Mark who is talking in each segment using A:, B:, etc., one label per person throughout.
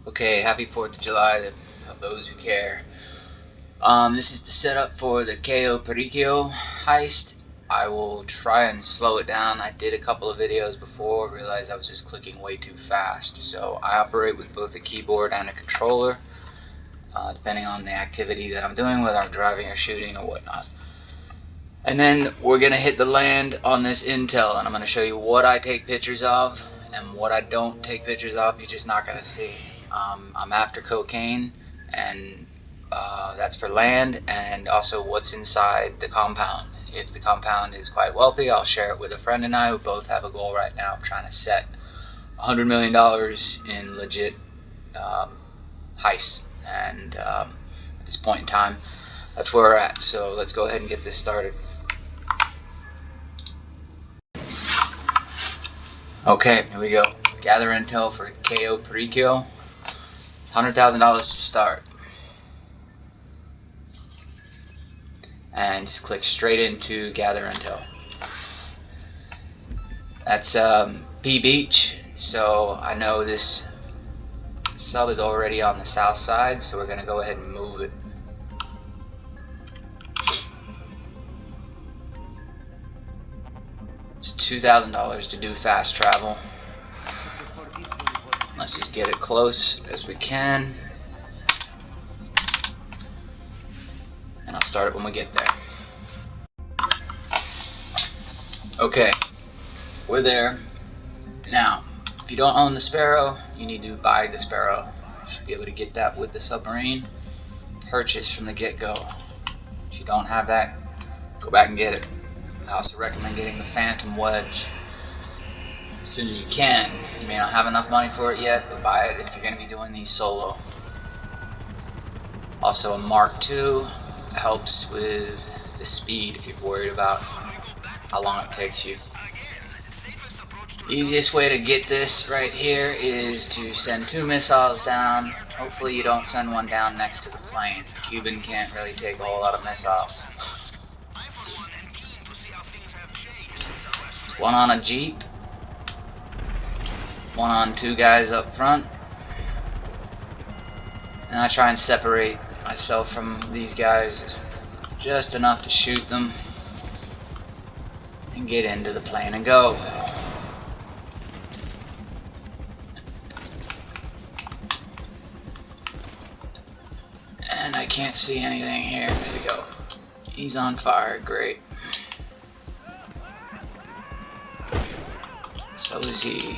A: Okay, happy 4th of July to those who care. This is the setup for the Cayo heist. I will try and slow it down. I did a couple of videos before, realized I was just clicking way too fast. So I operate with both a keyboard and a controller, depending on the activity that I'm doing, whether I'm driving or shooting or whatnot. And then we're going to hit the land on this intel, and I'm going to show you what I take pictures of and what I don't take pictures of. You're just not going to see. I'm after cocaine, and that's for land, and also what's inside the compound. If the compound is quite wealthy, I'll share it with a friend and I who both have a goal right now of trying to set $100 million in legit heists. And at this point in time, that's where we're at. So let's go ahead and get this started. Okay, here we go. Gather intel for Cayo Perico. $100,000 to start. And just click straight into gather intel. That's P Beach, so I know this sub is already on the south side, so we're going to go ahead and move it. It's $2,000 to do fast travel. Let's just get it close as we can. And I'll start it when we get there. Okay, we're there. Now, if you don't own the Sparrow, you need to buy the Sparrow. You should be able to get that with the submarine. Purchase from the get-go. If you don't have that, go back and get it. I also recommend getting the Phantom Wedge as soon as you can. You may not have enough money for it yet, but buy it if you're going to be doing these solo. Also, a Mark II helps with the speed if you're worried about how long it takes you. The easiest way to get this right here is to send 2 missiles down. Hopefully you don't send one down next to the plane. Cuban can't really take a whole lot of missiles. It's one on a Jeep, one on 2 guys up front, and I try and separate myself from these guys just enough to shoot them and get into the plane and go. And I can't see anything here. There we go. He's on fire. Great. So is he.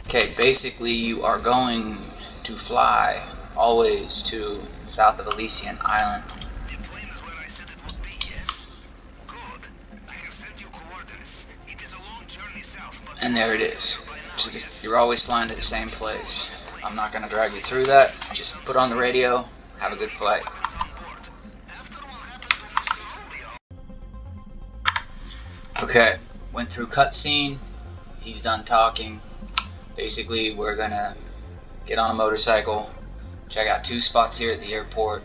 A: Okay, basically you are going to fly always to south of Elysian Island. And there it is. So you're always flying to the same place. I'm not going to drag you through that. Just put on the radio, have a good flight. Okay, went through cutscene. He's done talking. Basically, we're gonna get on a motorcycle, check out 2 spots here at the airport,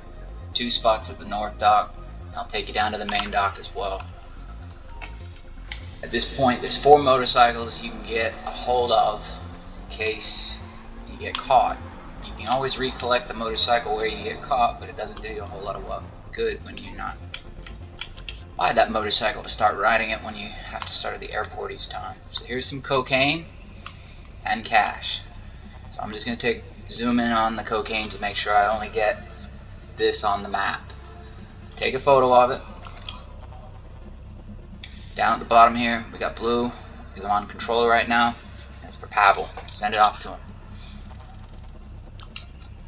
A: 2 spots at the north dock, and I'll take you down to the main dock as well. At this point, there's 4 motorcycles you can get a hold of in case you get caught. You can always recollect the motorcycle where you get caught, but it doesn't do you a whole lot of good when you're not buy that motorcycle to start riding it when you have to start at the airport each time. So here's some cocaine and cash. So I'm just going to zoom in on the cocaine to make sure I only get this on the map. So take a photo of it. Down at the bottom here we got blue because I'm on controller right now. That's for Pavel. Send it off to him.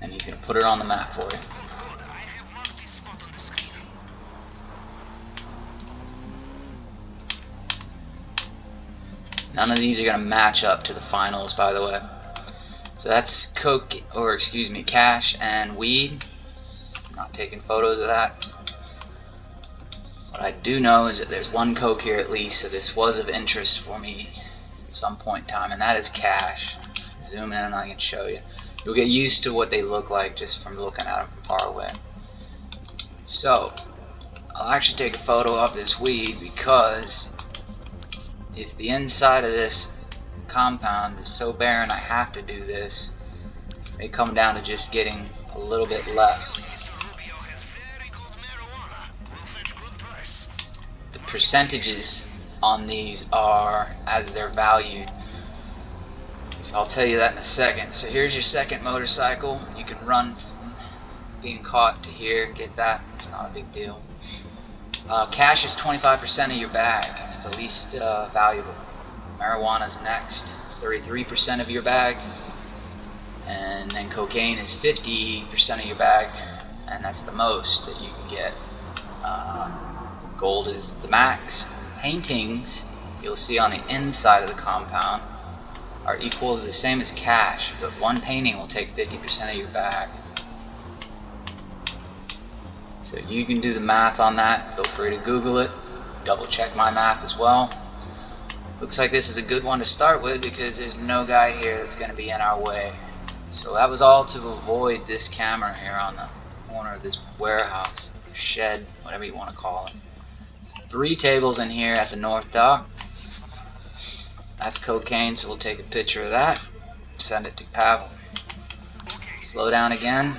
A: And he's going to put it on the map for you. None of these are going to match up to the finals, by the way. So that's cash and weed. I'm not taking photos of that. What I do know is that there's 1 coke here at least, so this was of interest for me at some point in time, and that is cash. Zoom in and I can show you. You'll get used to what they look like just from looking at them from far away. So, I'll actually take a photo of this weed, because if the inside of this compound is so barren I have to do this, it may come down to just getting a little bit less. The percentages on these are as they're valued, so I'll tell you that in a second. So here's your second motorcycle. You can run from being caught to here, get that, it's not a big deal. Cash is 25% of your bag. It's the least valuable. Marijuana's next. It's 33% of your bag. And then cocaine is 50% of your bag, and that's the most that you can get. Gold is the max. Paintings, you'll see on the inside of the compound, are equal to the same as cash, but one painting will take 50% of your bag. So you can do the math on that. Feel free to Google it. Double check my math as well. Looks like this is a good one to start with, because there's no guy here that's going to be in our way. So that was all to avoid this camera here on the corner of this warehouse, shed, whatever you want to call it. There's 3 tables in here at the north dock. That's cocaine, so we'll take a picture of that, send it to Pavel. Slow down again.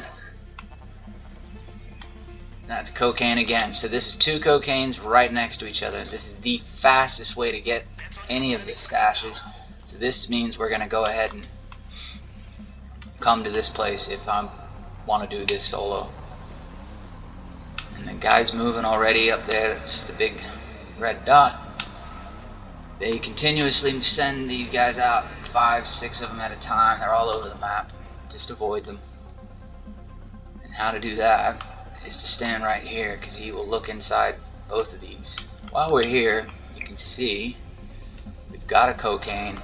A: That's cocaine again. So this is 2 cocaines right next to each other. This is the fastest way to get any of the stashes. So this means we're going to go ahead and come to this place if I want to do this solo. And the guy's moving already up there. That's the big red dot. They continuously send these guys out, 5, 6 of them at a time. They're all over the map. Just avoid them. And how to do that is to stand right here, because he will look inside both of these. While we're here, you can see we've got a cocaine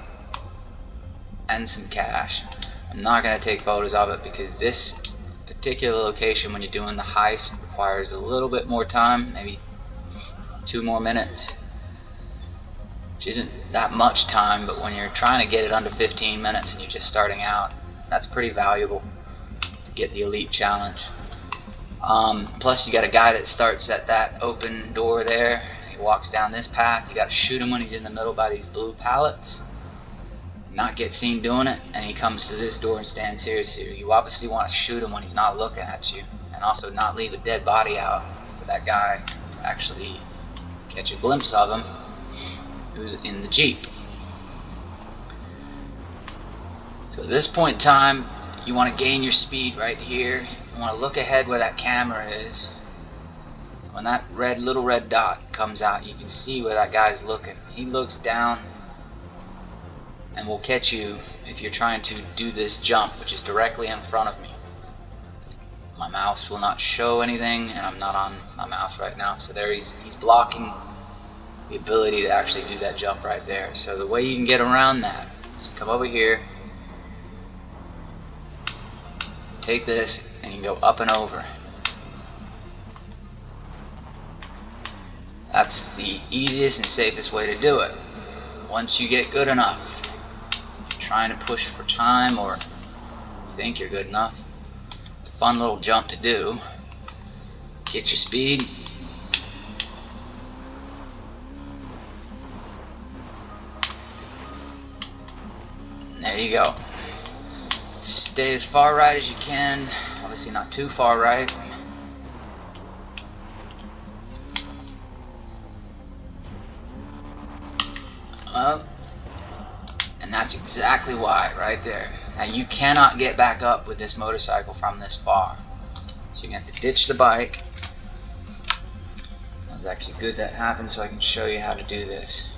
A: and some cash. I'm not going to take photos of it, because this particular location, when you're doing the heist, requires a little bit more time, maybe 2 more minutes, which isn't that much time, but when you're trying to get it under 15 minutes and you're just starting out, that's pretty valuable to get the elite challenge. Plus you got a guy that starts at that open door there. He walks down this path. You got to shoot him when he's in the middle by these blue pallets, not get seen doing it, and he comes to this door and stands here. So you obviously want to shoot him when he's not looking at you, and also not leave a dead body out for that guy to actually catch a glimpse of him who's in the Jeep. So at this point in time, you want to gain your speed right here. You want to look ahead where that camera is. When that little red dot comes out, you can see where that guy's looking. He looks down and will catch you if you're trying to do this jump, which is directly in front of me. My mouse will not show anything, and I'm not on my mouse right now, so there he's blocking the ability to actually do that jump right there. So the way you can get around that is come over here, take this, and you can go up and over. That's the easiest and safest way to do it. Once you get good enough, you're trying to push for time or think you're good enough, it's a fun little jump to do. Get your speed. There you go. Stay as far right as you can. Obviously not too far right. Up. And that's exactly why, right there. Now you cannot get back up with this motorcycle from this far. So you're going to have to ditch the bike. It was actually good that happened, so I can show you how to do this.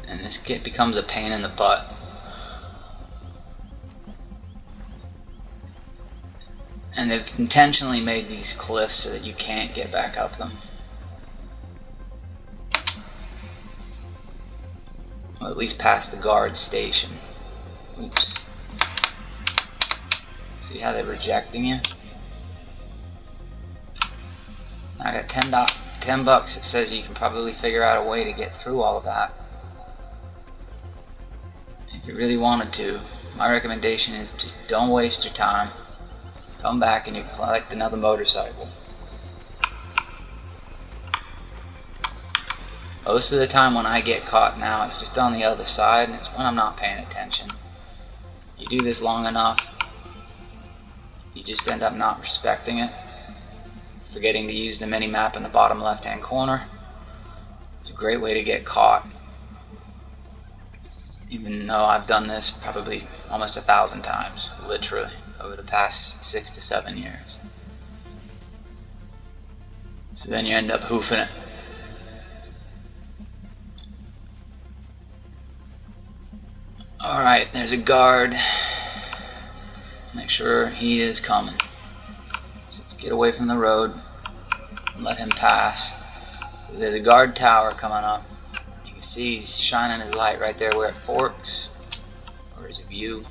A: And this becomes a pain in the butt. And they've intentionally made these cliffs so that you can't get back up them. Well, at least past the guard station. Oops. See how they're rejecting you? I got $10 bucks. It says you can probably figure out a way to get through all of that. If you really wanted to, my recommendation is just don't waste your time. Come back and you collect another motorcycle. Most of the time when I get caught now, it's just on the other side, and it's when I'm not paying attention. You do this long enough, you just end up not respecting it, forgetting to use the mini-map in the bottom left-hand corner. It's a great way to get caught. Even though I've done this probably almost 1,000 times, literally, over the past 6 to 7 years. So then you end up hoofing it. Alright, there's a guard. Make sure he is coming. So let's get away from the road and let him pass. There's a guard tower coming up. You can see he's shining his light right there where it forks, or his view.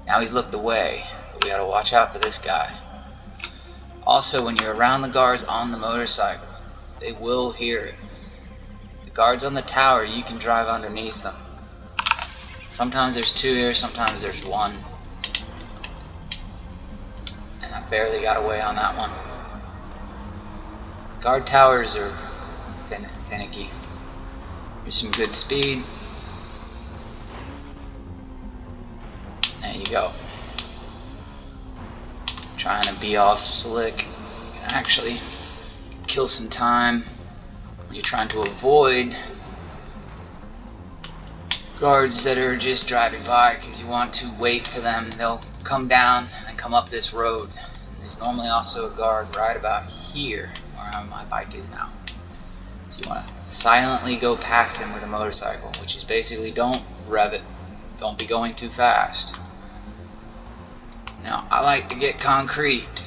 A: Now he's looked away, but we gotta watch out for this guy. Also, when you're around the guards on the motorcycle, they will hear it. The guards on the tower, you can drive underneath them. Sometimes there's 2 here, sometimes there's 1. And I barely got away on that one. Guard towers are finicky. Here's some good speed. There you go. Trying to be all slick. You can actually kill some time when you're trying to avoid guards that are just driving by, because you want to wait for them. They'll come down and come up this road. There's normally also a guard right about here where my bike is now. So you want to silently go past him with a motorcycle, which is basically don't rev it, don't be going too fast. Now I like to get concrete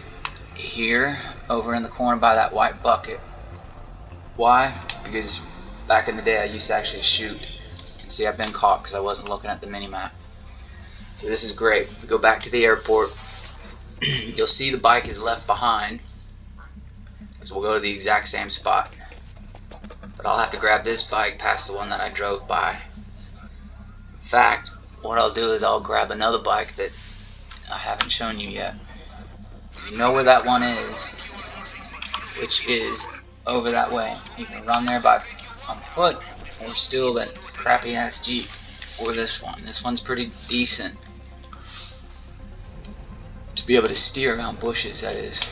A: here over in the corner by that white bucket. Why? Because back in the day I used to actually shoot. See, I've been caught because I wasn't looking at the mini-map. So this is great. We go back to the airport. You'll see the bike is left behind, so we'll go to the exact same spot. But I'll have to grab this bike past the one that I drove by. In fact, what I'll do is I'll grab another bike that I haven't shown you yet. So you know where that one is, which is over that way. You can run there on foot, or steal that crappy ass Jeep, or this one. This one's pretty decent to be able to steer around bushes, that is.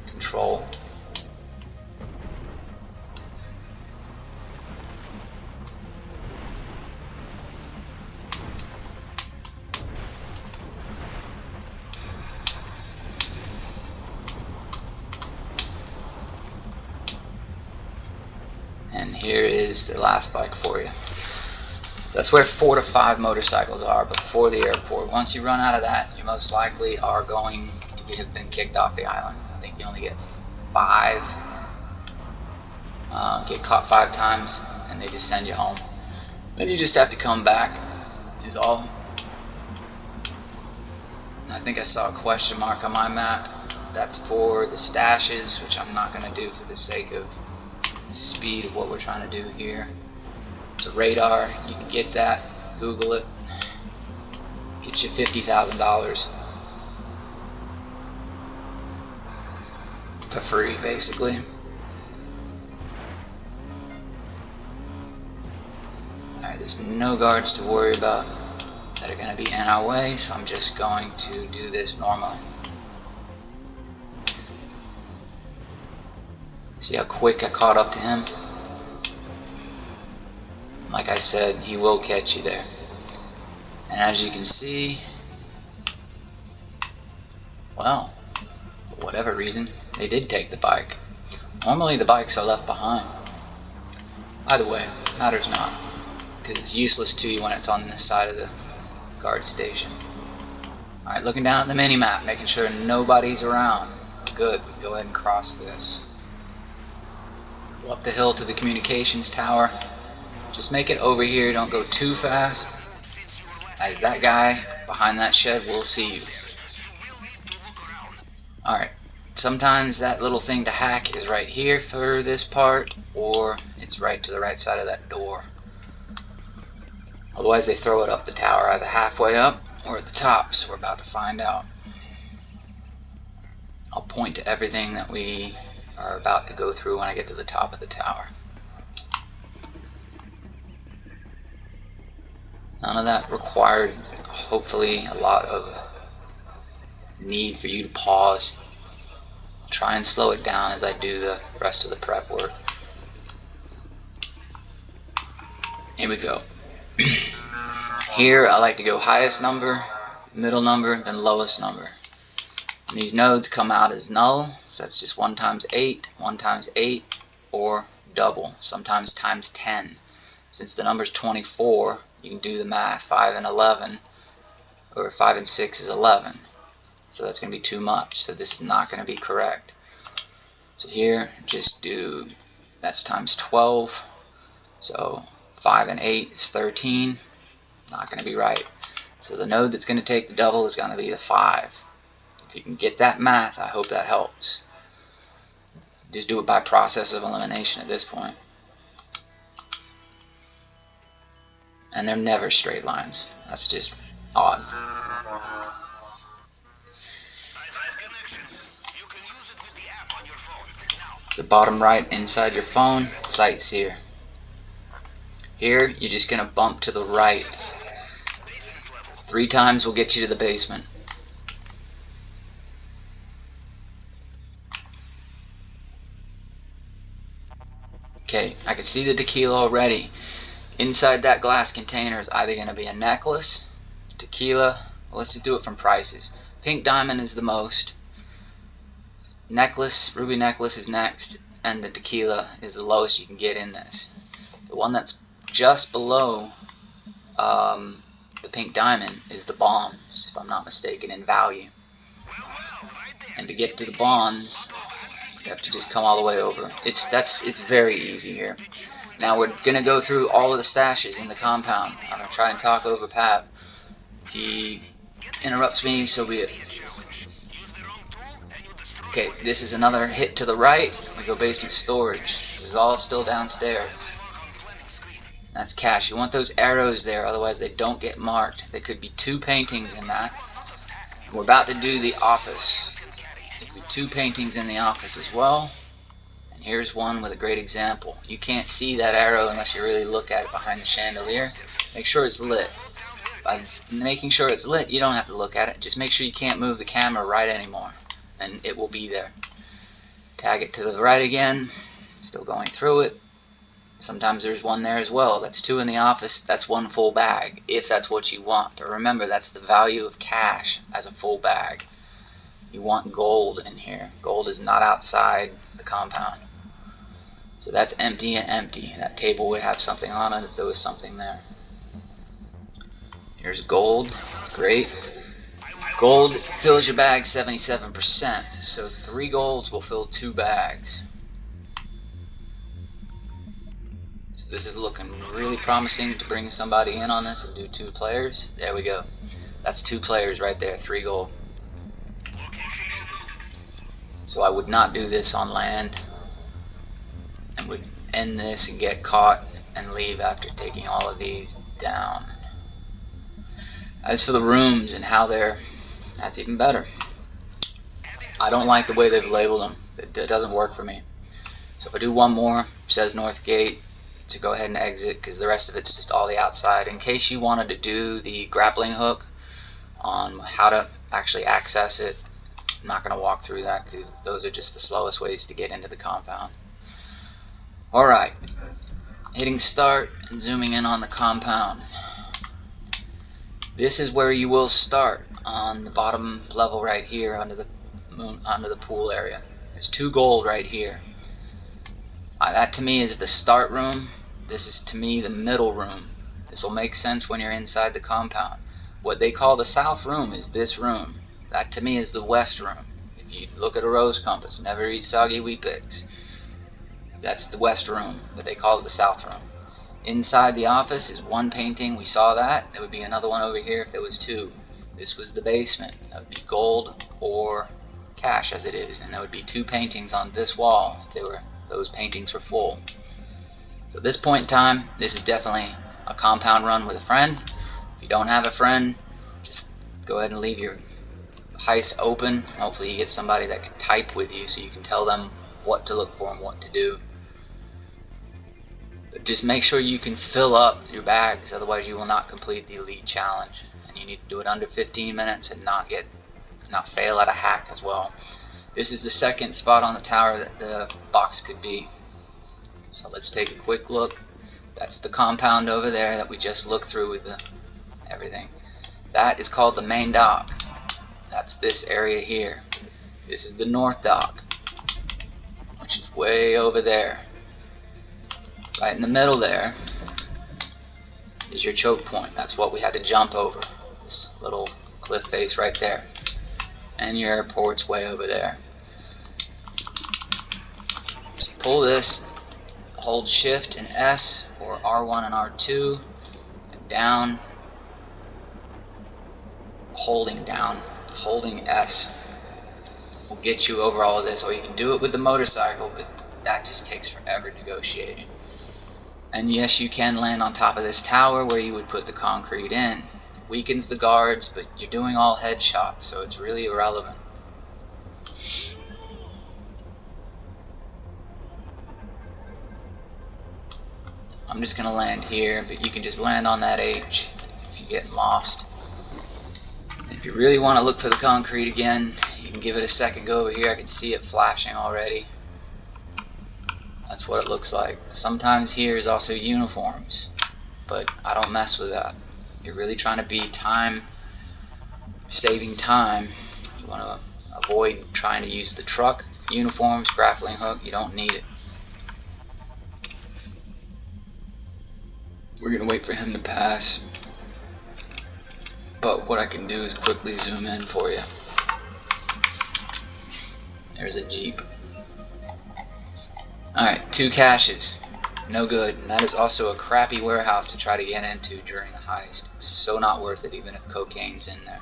A: Control. And here is the last bike for you. That's where 4 to 5 motorcycles are before the airport. Once you run out of that, you most likely are going to have been kicked off the island. I think you only get 5. Get caught 5 times, and they just send you home. Then you just have to come back, is all. I think I saw a question mark on my map. That's for the stashes, which I'm not going to do for the sake of speed of what we're trying to do here. It's a radar. You can get that. Google it. Get you $50,000 for free, basically. Alright, there's no guards to worry about that are going to be in our way, so I'm just going to do this normally. See how quick I caught up to him? Like I said, he will catch you there. And as you can see, well, for whatever reason, they did take the bike. Normally the bikes are left behind. Either way, matters not, because it's useless to you when it's on the side of the guard station. Alright, looking down at the mini-map, making sure nobody's around. Good, we can go ahead and cross this. Go up the hill to the communications tower. Just make it over here, don't go too fast, as that guy behind that shed will see you. Alright, sometimes that little thing to hack is right here for this part, or it's right to the right side of that door. Otherwise they throw it up the tower, either halfway up or at the top, so we're about to find out. I'll point to everything that we are about to go through when I get to the top of the tower. None of that required, hopefully, a lot of need for you to pause. Try and slow it down as I do the rest of the prep work. Here we go. Here I like to go highest number, middle number, then lowest number. And these nodes come out as null, so that's just 1 times 8, 1 times 8, or double, sometimes times 10. Since the number's 24, you can do the math. 5 and 11, or 5 and 6 is 11. So that's going to be too much, so this is not going to be correct. So here, just do, that's times 12, so 5 and 8 is 13, not going to be right. So the node that's going to take the double is going to be the 5. If you can get that math, I hope that helps. Just do it by process of elimination at this point. And they're never straight lines. That's just odd. The bottom right inside your phone, sights here. Here, you're just going to bump to the right. 3 times will get you to the basement. Okay, I can see the tequila already. Inside that glass container is either going to be a necklace, tequila, well, let's just do it from prices. Pink diamond is the most. Necklace, ruby necklace is next, and the tequila is the lowest you can get in this. The one that's just below the pink diamond is the bonds, if I'm not mistaken, in value. And to get to the bonds, you have to just come all the way over. It's very easy here. Now we're going to go through all of the stashes in the compound. I'm going to try and talk over Pab. If he interrupts me, so be it. Okay, this is another hit to the right. We go basement storage. This is all still downstairs. That's cash. You want those arrows there, otherwise they don't get marked. There could be 2 paintings in that. We're about to do the office. There could be 2 paintings in the office as well. And here's one with a great example. You can't see that arrow unless you really look at it behind the chandelier. Make sure it's lit. By making sure it's lit, you don't have to look at it. Just make sure you can't move the camera right anymore, and it will be there. Tag it to the right again. Still going through it. Sometimes there's one there as well. That's 2 in the office. That's 1 full bag, if that's what you want. But remember, that's the value of cash as a full bag. You want gold in here. Gold is not outside the compound. So that's empty and empty. That table would have something on it if there was something there. Here's gold. Great. Gold fills your bag 77%. So 3 golds will fill 2 bags. So this is looking really promising to bring somebody in on this and do 2 players. There we go. That's 2 players right there. 3 gold. So I would not do this on land, and would end this and get caught and leave after taking all of these down. As for the rooms and how they're, that's even better. I don't like the way they've labeled them. It doesn't work for me. So if I do one more, says North Gate, to go ahead and exit, because the rest of it's just all the outside. In case you wanted to do the grappling hook on how to actually access it, I'm not going to walk through that because those are just the slowest ways to get into the compound. Alright, hitting start and zooming in on the compound. This is where you will start, on the bottom level right here under the pool area. There's 2 gold right here. That to me is the start room. This is to me the middle room. This will make sense when you're inside the compound. What they call the south room is this room. That to me is the west room. If you look at a rose compass, never eat soggy Weet-Bix. That's the west room, but they call it the south room. Inside the office is 1 painting. We saw that. There would be another one over here if there was 2. This was the basement. That would be gold or cash as it is, and there would be 2 paintings on this wall if those paintings were full. So at this point in time, this is definitely a compound run with a friend. If you don't have a friend, just go ahead and leave your heist open. Hopefully you get somebody that can type with you so you can tell them what to look for and what to do. But just make sure you can fill up your bags, otherwise you will not complete the elite challenge. And you need to do it under 15 minutes and not fail at a hack as well. This is the second spot on the tower that the box could be. So let's take a quick look. That's the compound over there that we just looked through with everything. That is called the main dock. That's this area here. This is the north dock, which is way over there. Right in the middle there is your choke point. That's what we had to jump over. This little cliff face right there. And your airport's way over there. So pull this, hold shift and S or R1 and R2, and down, holding S will get you over all of this. Or you can do it with the motorcycle, but that just takes forever negotiating. And yes, you can land on top of this tower where you would put the concrete in. It weakens the guards, but you're doing all headshots, so it's really irrelevant. I'm just going to land here, but you can just land on that H if you get lost. If you really want to look for the concrete again, you can give it a second go over here. I can see it flashing already. That's what it looks like. Sometimes here is also uniforms, but I don't mess with that. You're really trying to be saving time. You want to avoid trying to use the truck, uniforms, grappling hook. You don't need it. We're gonna wait for him to pass, but what I can do is quickly zoom in for you. There's a Jeep. Alright, 2 caches. No good. And that is also a crappy warehouse to try to get into during the heist. It's so not worth it even if cocaine's in there.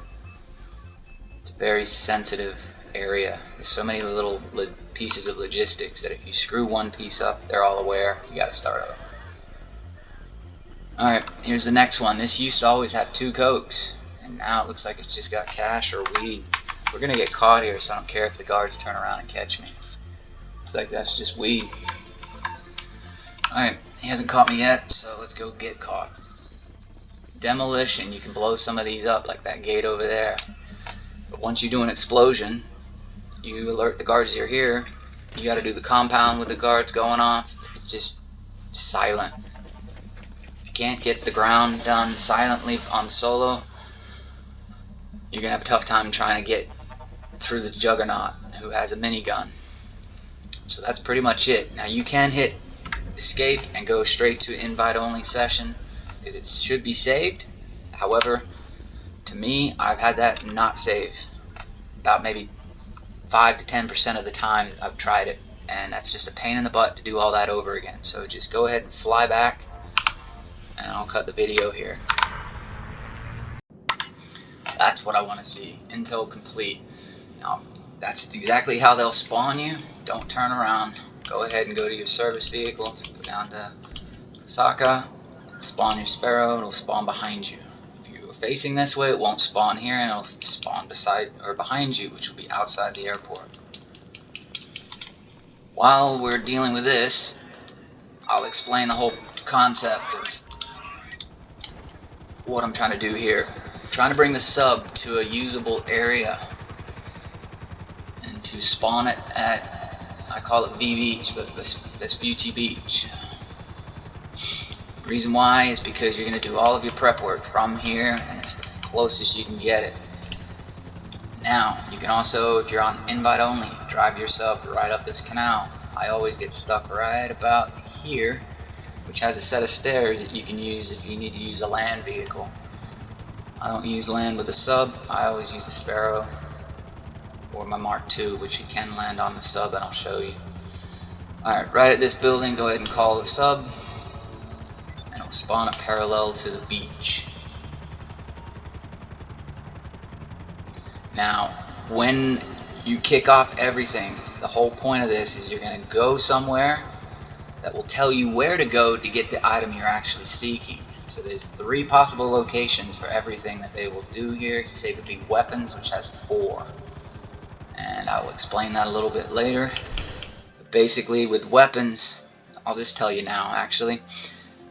A: It's a very sensitive area. There's so many little pieces of logistics that if you screw one piece up, they're all aware. You gotta start over. Alright, here's the next one. This used to always have 2 cokes, and now it looks like it's just got cash or weed. We're gonna get caught here, so I don't care if the guards turn around and catch me. Looks like that's just weed. Alright, he hasn't caught me yet, so let's go get caught. Demolition, you can blow some of these up like that gate over there. But once you do an explosion, you alert the guards you're here. You gotta do the compound with the guards going off. It's just silent. If you can't get the ground done silently on solo, you're gonna have a tough time trying to get through the Juggernaut, who has a minigun. So that's pretty much it. Now you can hit escape and go straight to invite only session, because it should be saved. However, to me, I've had that not save about maybe 5 to 10% of the time I've tried it, and that's just a pain in the butt to do all that over again. So just go ahead and fly back, and I'll cut the video here. That's what I want to see. Intel complete. Now that's exactly how they'll spawn you. Don't turn around. Go ahead and go to your service vehicle. Go down to Saka. Spawn your Sparrow. It'll spawn behind you. If you're facing this way, it won't spawn here, and it'll spawn beside or behind you, which will be outside the airport. While we're dealing with this, I'll explain the whole concept of what I'm trying to do here. I'm trying to bring the sub to a usable area and to spawn it at, I call it V Beach, but Vespucci Beach. The reason why is because you're going to do all of your prep work from here, and it's the closest you can get it. Now, you can also, if you're on invite only, drive your sub right up this canal. I always get stuck right about here, which has a set of stairs that you can use if you need to use a land vehicle. I don't use land with a sub. I always use a Sparrow or my Mark II, which you can land on the sub, and I'll show you. Alright, right at this building, go ahead and call the sub, and it'll spawn it parallel to the beach. Now, when you kick off everything, the whole point of this is you're going to go somewhere that will tell you where to go to get the item you're actually seeking. So there's 3 possible locations for everything that they will do here. Say between weapons, which has 4. And I will explain that a little bit later. But basically with weapons, I'll just tell you now actually,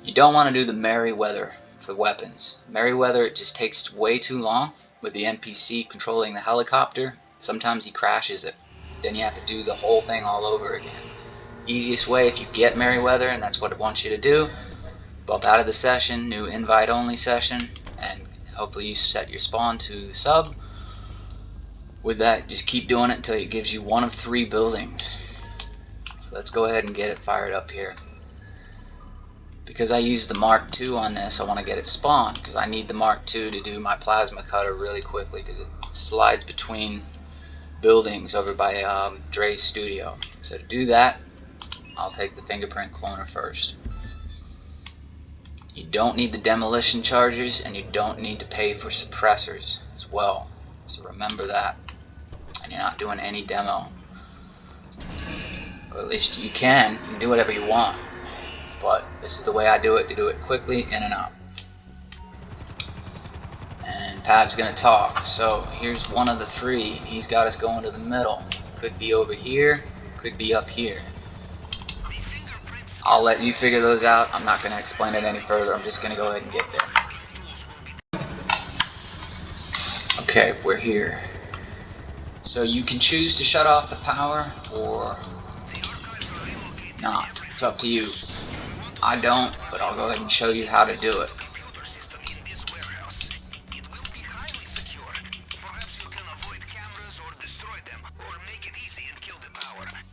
A: you don't want to do the Merryweather for weapons. Merryweather, it just takes way too long with the NPC controlling the helicopter. Sometimes he crashes it. Then you have to do the whole thing all over again. Easiest way, if you get Merryweather, and that's what it wants you to do, bump out of the session, new invite only session, and hopefully you set your spawn to sub. With that, just keep doing it until it gives you 1 of 3 buildings. So let's go ahead and get it fired up here. Because I use the Mark II on this, I want to get it spawned, because I need the Mark II to do my plasma cutter really quickly, because it slides between buildings over by Dre's studio. So to do that, I'll take the Fingerprint Cloner first. You don't need the demolition charges, and you don't need to pay for suppressors as well. So remember that. And you're not doing any demo. Or at least you can do whatever you want. But this is the way I do it, to do it quickly, in and out. And Pav's gonna talk. So here's 1 of the 3. He's got us going to the middle. Could be over here, could be up here. I'll let you figure those out. I'm not going to explain it any further. I'm just going to go ahead and get there. Okay, we're here. So you can choose to shut off the power or not. It's up to you. I don't, but I'll go ahead and show you how to do it.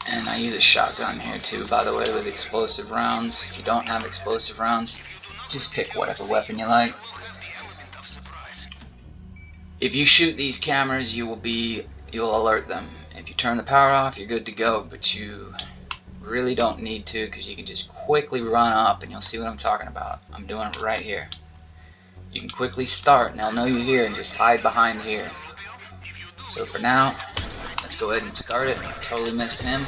A: And I use a shotgun here too, by the way, with explosive rounds. If you don't have explosive rounds, just pick whatever weapon you like. If you shoot these cameras, you'll alert them. If you turn the power off, you're good to go, but you really don't need to, because you can just quickly run up and you'll see what I'm talking about. I'm doing it right here. You can quickly start and they'll know you're here and just hide behind here. So for now, let's go ahead and start it. Totally missed him.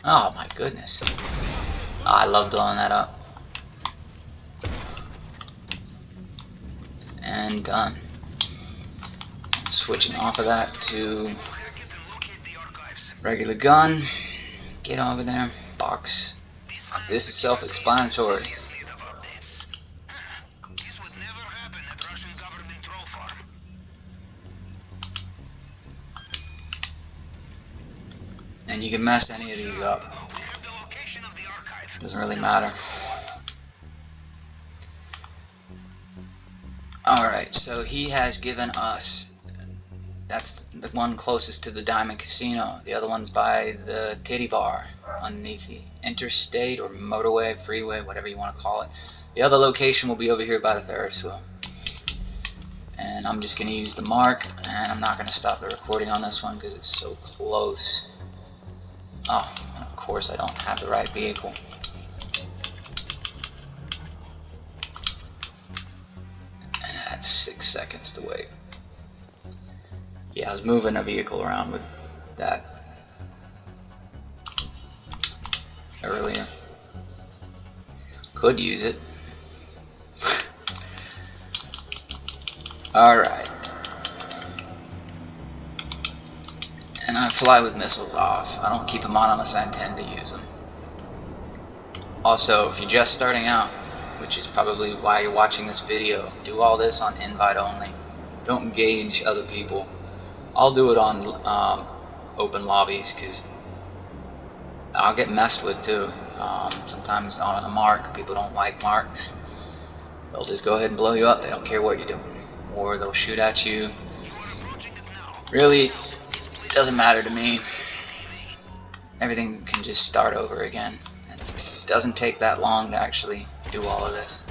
A: Oh my goodness. Oh, I love blowing that up. And done. Switching off of that to regular gun. Get over there. Box. This is self-explanatory. And you can mess any of these up. Doesn't really matter. Alright, so he has given us, that's the one closest to the Diamond Casino. The other one's by the titty bar underneath the interstate or motorway, freeway, whatever you want to call it. The other location will be over here by the Ferris wheel. And I'm just going to use the mark, and I'm not going to stop the recording on this one because it's so close. Oh, and of course I don't have the right vehicle. And that's 6 seconds to wait. Yeah, I was moving a vehicle around with that earlier. Could use it. Alright. And I fly with missiles off. I don't keep them on unless I intend to use them. Also, if you're just starting out, which is probably why you're watching this video, do all this on invite only. Don't engage other people. I'll do it on open lobbies because I'll get messed with too. Sometimes on a mark, people don't like marks. They'll just go ahead and blow you up. They don't care what you're doing. Or they'll shoot at you. Really, it doesn't matter to me. Everything can just start over again. It doesn't take that long to actually do all of this.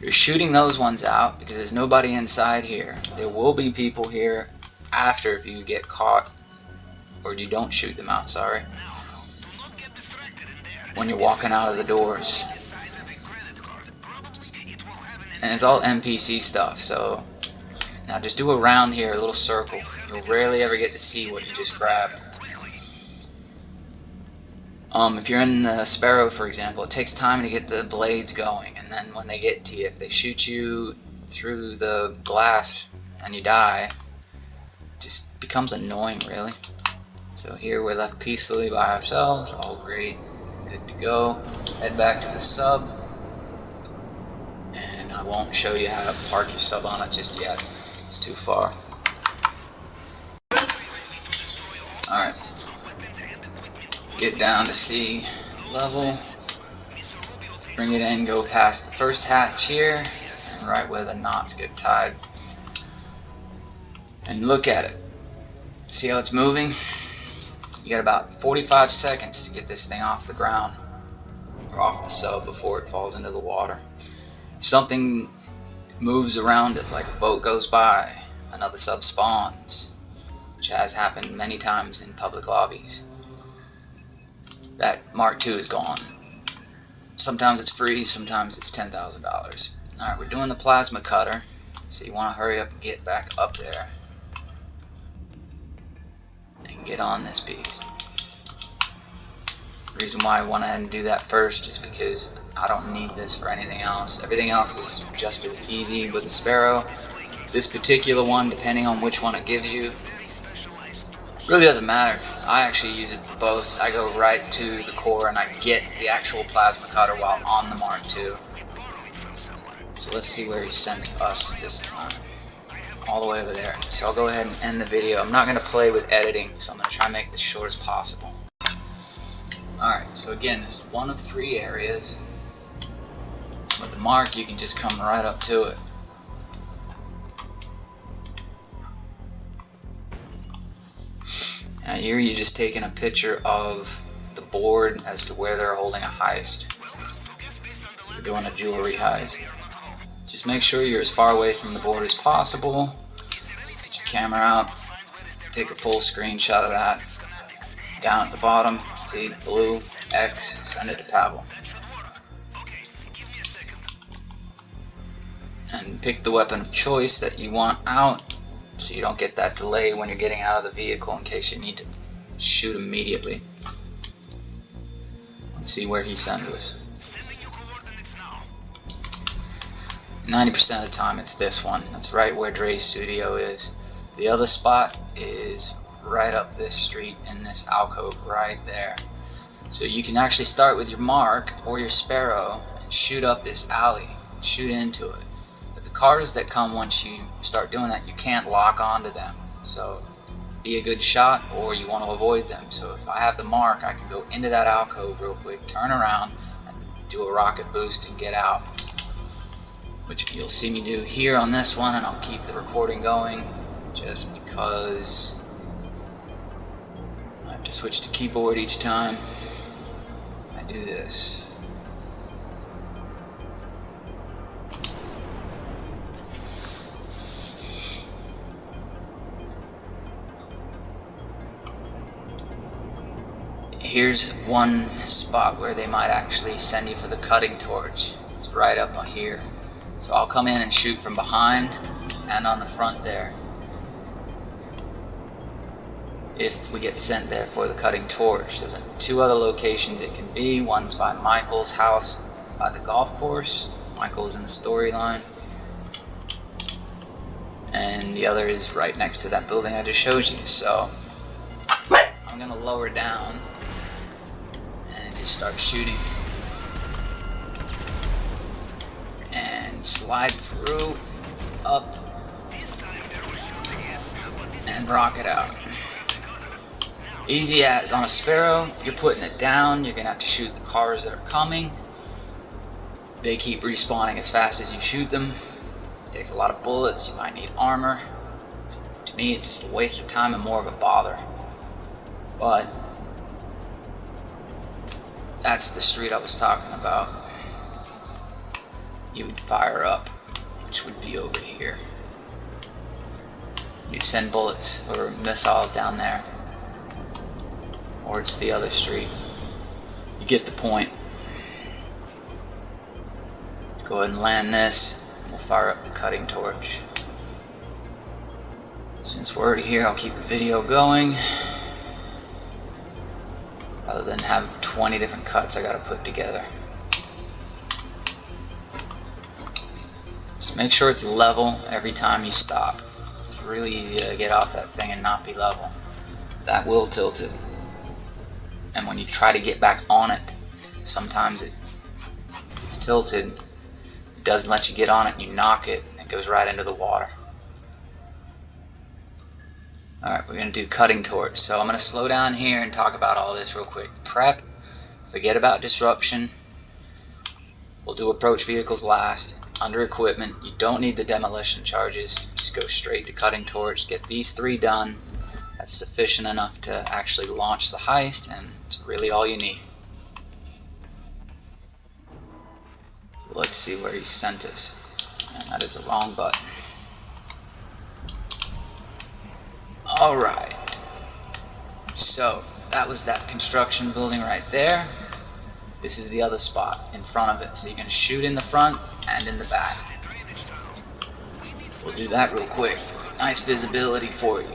A: You're shooting those ones out because there's nobody inside here. There will be people here after if you get caught, or you don't shoot them out, sorry. When you're walking out of the doors. And it's all NPC stuff, so Now just do a round here, a little circle. You'll rarely ever get to see what you just grabbed. If you're in the Sparrow, for example, it takes time to get the blades going, and then when they get to you, if they shoot you through the glass and you die, it just becomes annoying, really. So here we're left peacefully by ourselves, all great, good to go. Head back to the sub, and I won't show you how to park your sub on it just yet. It's too far. Alright. Get down to sea level. Bring it in, go past the first hatch here, and right where the knots get tied. And look at it. See how it's moving? You got about 45 seconds to get this thing off the ground, or off the sub, before it falls into the water. If something moves around it, like a boat goes by, another sub spawns, which has happened many times in public lobbies. That Mark II is gone. Sometimes it's free, sometimes it's $10,000. Alright, we're doing the plasma cutter, so you want to hurry up and get back up there and get on this beast. The reason why I went ahead and do that first is because I don't need this for anything else. Everything else is just as easy with the Sparrow. This particular one, depending on which one it gives you, really doesn't matter. I actually use it for both. I go right to the core and I get the actual plasma cutter while on the Mark II. So let's see where he sent us this time. All the way over there. So I'll go ahead and end the video. I'm not going to play with editing, so I'm going to try and make this short as possible. Alright, so again, this is one of 3 areas. With the Mark, you can just come right up to it. Now here you're just taking a picture of the board as to where they're holding a heist. They're doing a jewelry heist. Just make sure you're as far away from the board as possible. Get your camera out. Take a full screenshot of that. Down at the bottom, see blue, X, send it to Pavel. And pick the weapon of choice that you want out, so you don't get that delay when you're getting out of the vehicle in case you need to shoot immediately. Let's see where he sends us. 90% of the time it's this one. That's right where Dre's studio is. The other spot is right up this street in this alcove right there. So you can actually start with your Mark or your Sparrow and shoot up this alley, shoot into it. But the cars that come once you start doing that, you can't lock onto them. So be a good shot, or you want to avoid them. So if I have the Mark, I can go into that alcove real quick, turn around, and do a rocket boost and get out. Which you'll see me do here on this one, and I'll keep the recording going just because I have to switch to keyboard each time I do this. Here's one spot where they might actually send you for the cutting torch. It's right up on here. So I'll come in and shoot from behind and on the front there. If we get sent there for the cutting torch. There's 2 other locations it can be. One's by Michael's house by the golf course. Michael's in the storyline. And the other is right next to that building I just showed you. So I'm going to lower down and just start shooting. And slide through, up, and rocket out. Easy as. On a Sparrow, you're putting it down, you're going to have to shoot the cars that are coming. They keep respawning as fast as you shoot them. It takes a lot of bullets, you might need armor. To me, it's just a waste of time and more of a bother. But that's the street I was talking about. You would fire up, which would be over here. You'd send bullets or missiles down there, or it's the other street. You get the point. Let's go ahead and land this, and we'll fire up the cutting torch. Since we're already here, I'll keep the video going. Rather than have 20 different cuts I gotta put together. Just make sure it's level every time you stop. It's really easy to get off that thing and not be level. That will tilt it. And when you try to get back on it, sometimes it's tilted. It doesn't let you get on it, and you knock it, and it goes right into the water. Alright, we're going to do cutting torch. So I'm going to slow down here and talk about all this real quick. Prep, forget about disruption. We'll do approach vehicles last. Under equipment, you don't need the demolition charges. Just go straight to cutting torch. Get these 3 done. That's sufficient enough to actually launch the heist, and it's really all you need. So let's see where he sent us. And that is the wrong button. Alright, so that was that construction building right there. This is the other spot in front of it, so you can shoot in the front and in the back. We'll do that real quick. Nice visibility for you.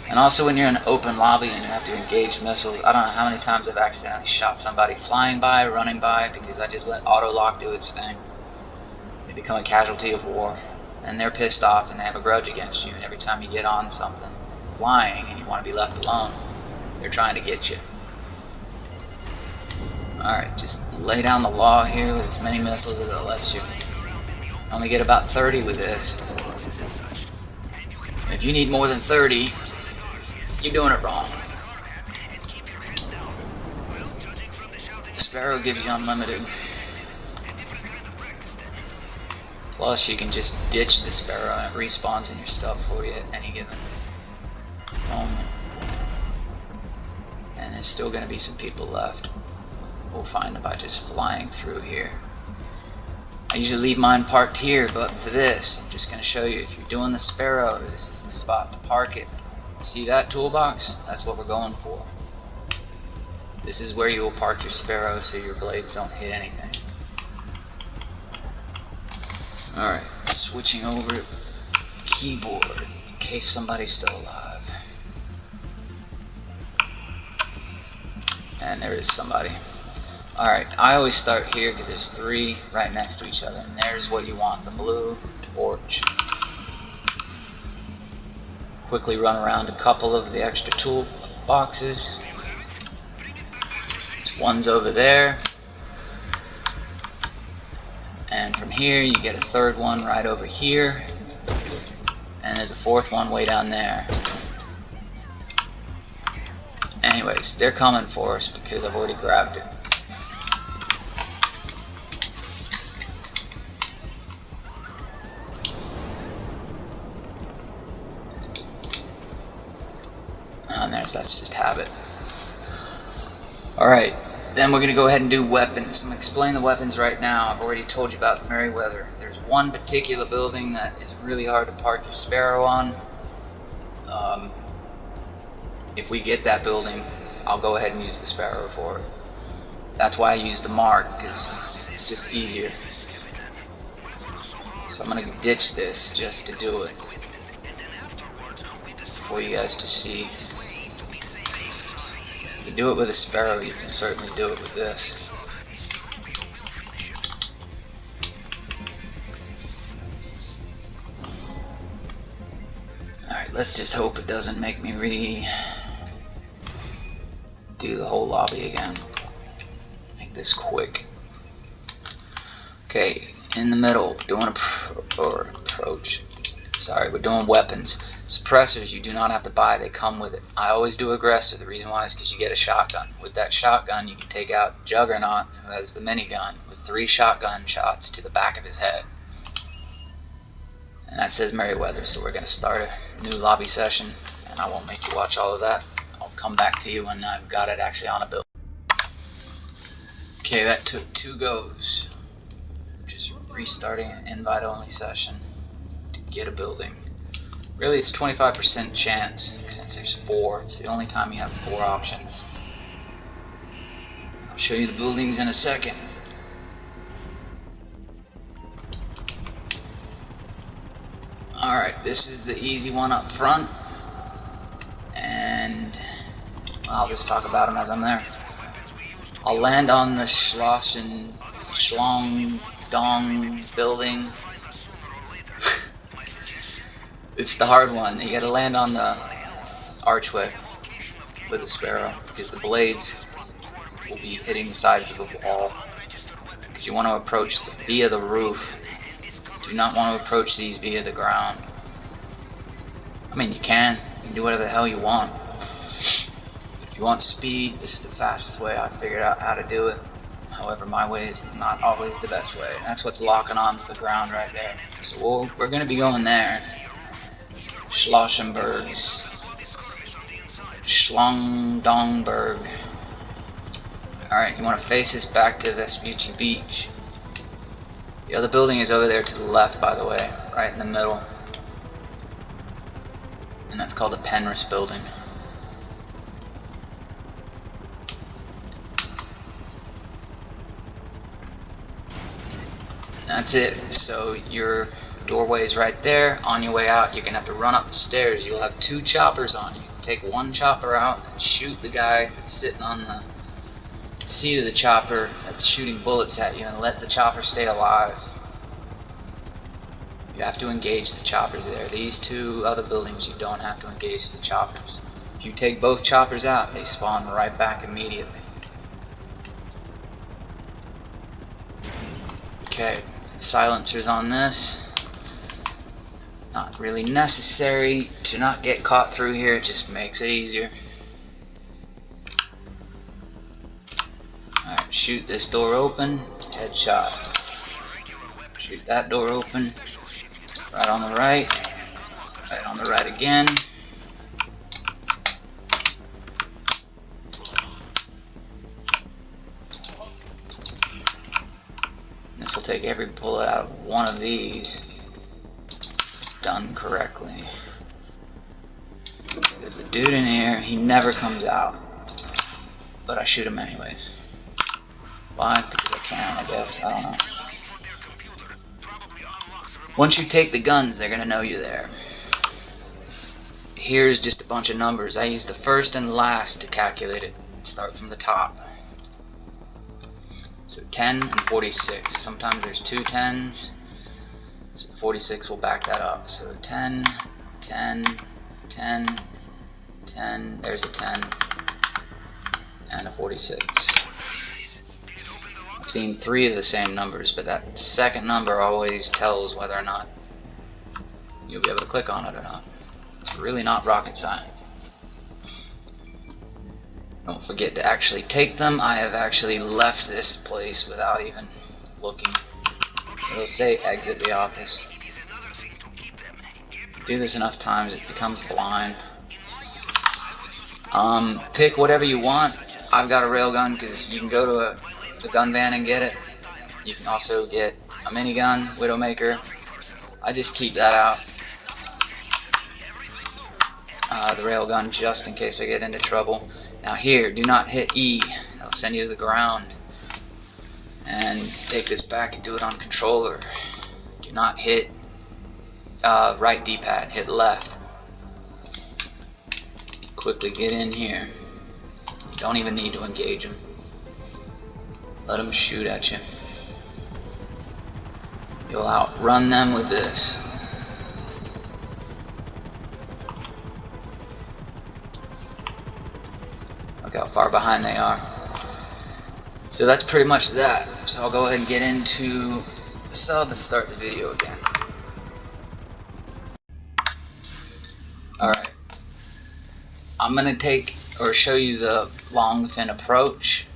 A: And also when you're in an open lobby and you have to engage missiles, I don't know how many times I've accidentally shot somebody flying by, running by, because I just let auto lock do its thing. They become a casualty of war, and they're pissed off and they have a grudge against you, and every time you get on something flying and you want to be left alone, they're trying to get you. Alright, just lay down the law here with as many missiles as it lets you. Only get about 30 with this. If you need more than 30, you're doing it wrong. Sparrow gives you unlimited. Plus you can just ditch the Sparrow and it respawns in your stuff for you at any given moment. And there's still going to be some people left. We'll find them by just flying through here. I usually leave mine parked here, but for this, I'm just going to show you, if you're doing the Sparrow, this is the spot to park it. See that toolbox? That's what we're going for. This is where you will park your Sparrow so your blades don't hit anything. Alright, switching over to keyboard in case somebody's still alive. And there is somebody. Alright, I always start here because there's 3 right next to each other. And there's what you want, the blue torch. Quickly run around a couple of the extra tool boxes. One's over there. And from here you get a 3rd one right over here. And there's a 4th one way down there. Anyways, they're coming for us because I've already grabbed it. And that's just habit. Alright, then we're going to go ahead and do weapons. I'm going to explain the weapons right now. I've already told you about the Merryweather. There's one particular building that is really hard to park your Sparrow on. If we get that building, I'll go ahead and use the Sparrow for it. That's why I use the Mark, because it's just easier. So I'm going to ditch this just to do it. For you guys to see. If you do it with a Sparrow, you can certainly do it with this. Alright, let's just hope it doesn't make me do the whole lobby again. Make this quick. Okay, in the middle, doing approach. Sorry, we're doing weapons. Suppressors you do not have to buy, they come with it. I always do aggressor. The reason why is because you get a shotgun. With that shotgun you can take out Juggernaut, who has the minigun, with 3 shotgun shots to the back of his head. And that says Merryweather, so we're going to start a new lobby session, and I won't make you watch all of that. I'll come back to you when I've got it actually on a build. Okay, that took 2 goes. Just restarting an invite only session to get a building. Really, it's 25% chance, since there's 4. It's the only time you have 4 options. I'll show you the buildings in a second. Alright, this is the easy one up front, and I'll just talk about them as I'm there. I'll land on the Schlong Dong building. It's the hard one. You gotta land on the archway with a sparrow, because the blades will be hitting the sides of the wall. Because you want to approach via the roof. Do not want to approach these via the ground. I mean, you can do whatever the hell you want. If you want speed, this is the fastest way. I figured out how to do it. However, my way is not always the best way. And that's what's locking onto the ground right there. So we're going to be going there. Schlossenbergs. Schlongdongberg. Alright, you want to face this back to Vespucci Beach. The other building is over there to the left, by the way, right in the middle. And that's called the Penrith building. That's it. So your doorway is right there. On your way out, you're going to have to run up the stairs. You'll have 2 choppers on you. Take one chopper out and shoot the guy that's sitting on the seat of the chopper that's shooting bullets at you, and let the chopper stay alive. You have to engage the choppers there. These 2 other buildings, you don't have to engage the choppers. If you take both choppers out, they spawn right back immediately. Okay, silencers on this. Not really necessary to not get caught through here, it just makes it easier. Alright, shoot this door open, headshot. Shoot that door open, right on the right on the right again. This will take every bullet out of one of these. Done correctly. There's a dude in here, he never comes out, but I shoot him anyways. Why? Because I can, I guess. I don't know. Once you take the guns, they're gonna know you're there. Here's just a bunch of numbers. I use the first and last to calculate it. Start from the top. So 10 and 46. Sometimes there's 2 10s. So the 46 will back that up. So 10, 10, 10, 10, there's a 10, and a 46. I've seen 3 of the same numbers, but that second number always tells whether or not you'll be able to click on it or not. It's really not rocket science. Don't forget to actually take them. I have actually left this place without even looking. It'll say exit the office. Do this enough times, it becomes blind. Pick whatever you want. I've got a railgun because you can go to the gun van and get it. You can also get a minigun, Widowmaker. I just keep that out. The railgun just in case I get into trouble. Now here, do not hit E. That'll send you to the ground. And take this back and do it on controller. Do not hit right D-pad, hit left. Quickly get in here. You don't even need to engage them. Let them shoot at you. You'll outrun them with this. Look how far behind they are. So that's pretty much that. So I'll go ahead and get into the sub and start the video again. Alright. I'm going to take or show you the Longfin approach,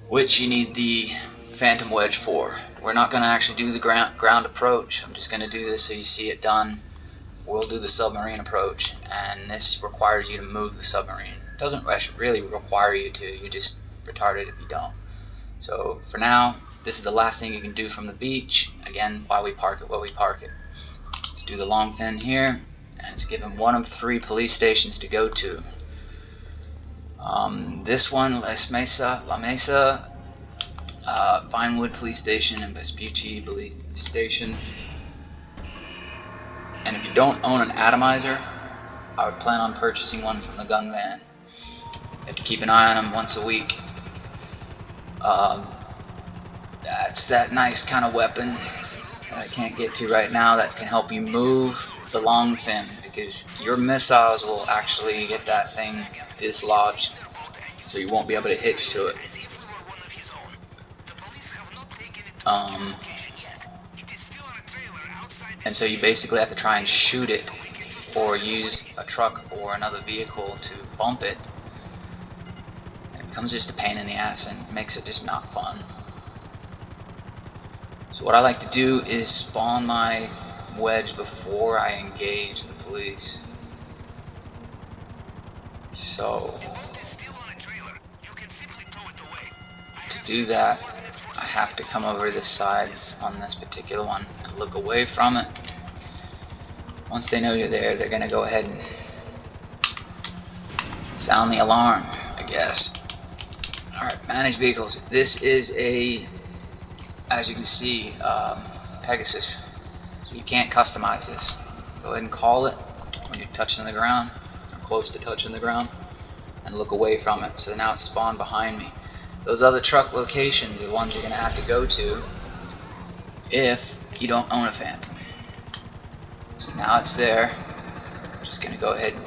A: which you need the Phantom Wedge for. We're not going to actually do the ground approach. I'm just going to do this so you see it done. We'll do the submarine approach, and this requires you to move the submarine. It doesn't really require you to, you're just retarded if you don't. So for now, this is the last thing you can do from the beach. Again, while we park it, let's do the Longfin here, and it's given one of 3 police stations to go to. This one, La Mesa, Vinewood Police Station, and Vespucci Police Station. And if you don't own an atomizer, I would plan on purchasing one from the gun van. You have to keep an eye on them once a week. That's that nice kind of weapon that I can't get to right now that can help you move the Longfin, because your missiles will actually get that thing dislodged, so you won't be able to hitch to it. And so you basically have to try and shoot it or use a truck or another vehicle to bump it. It becomes just a pain in the ass and makes it just not fun. So what I like to do is spawn my wedge before I engage the police. So to do that, I have to come over this side on this particular one and look away from it. Once they know you're there, they're going to go ahead and sound the alarm, I guess. Alright, manage vehicles. This is a, as you can see, Pegasus. So you can't customize this. Go ahead and call it when you're touching the ground, or close to touching the ground, and look away from it. So now it's spawned behind me. Those other truck locations are the ones you're going to have to go to if you don't own a Phantom. So now it's there. I'm just going to go ahead and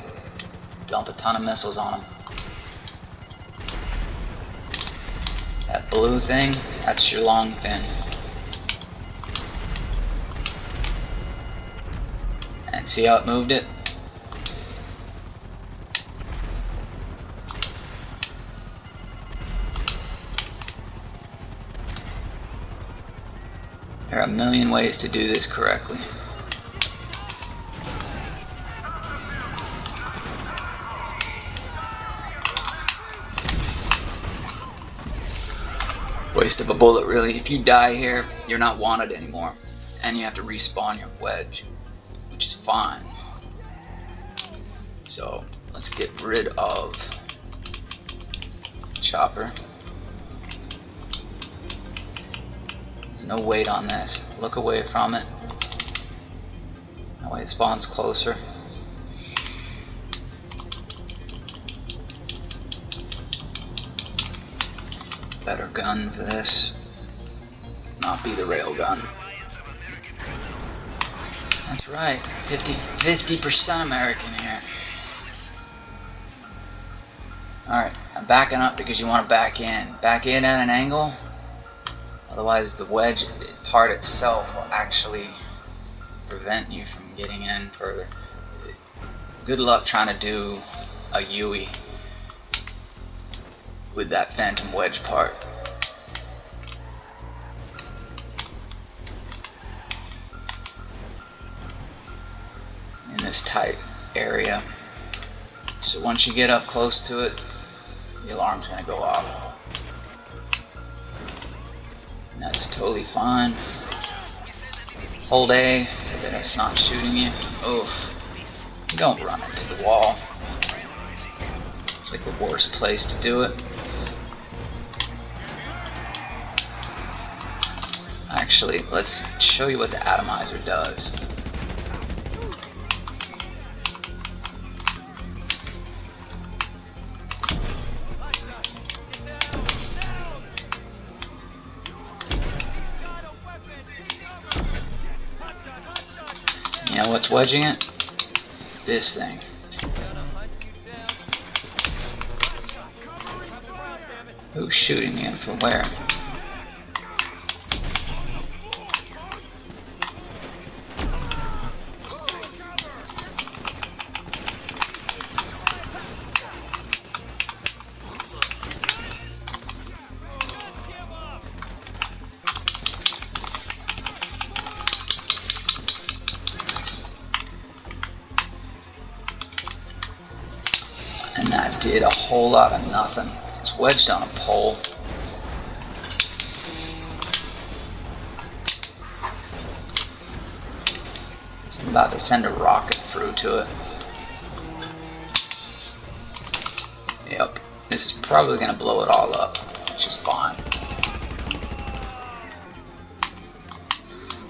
A: dump a ton of missiles on them. That blue thing, that's your Longfin. And see how it moved it? There are a million ways to do this correctly. Waste of a bullet, really. If you die here, you're not wanted anymore, and you have to respawn your wedge, which is fine. So let's get rid of chopper. There's no weight on this. Look away from it. That way it spawns closer. Better gun for this. Not be the rail gun. That's right. 50% American here. Alright, I'm backing up because you want to back in. Back in at an angle. Otherwise the wedge part itself will actually prevent you from getting in further. Good luck trying to do a UE with that Phantom wedge part. In this tight area. So once you get up close to it, the alarm's going to go off. And that is totally fine. Hold A so that it's not shooting you. Oof. You don't run into the wall. It's like the worst place to do it. Actually, let's show you what the atomizer does. You know what's wedging it? This thing. Who's shooting me and from where? And that did a whole lot of nothing. It's wedged on a pole. So I'm about to send a rocket through to it. Yep, this is probably going to blow it all up, which is fine.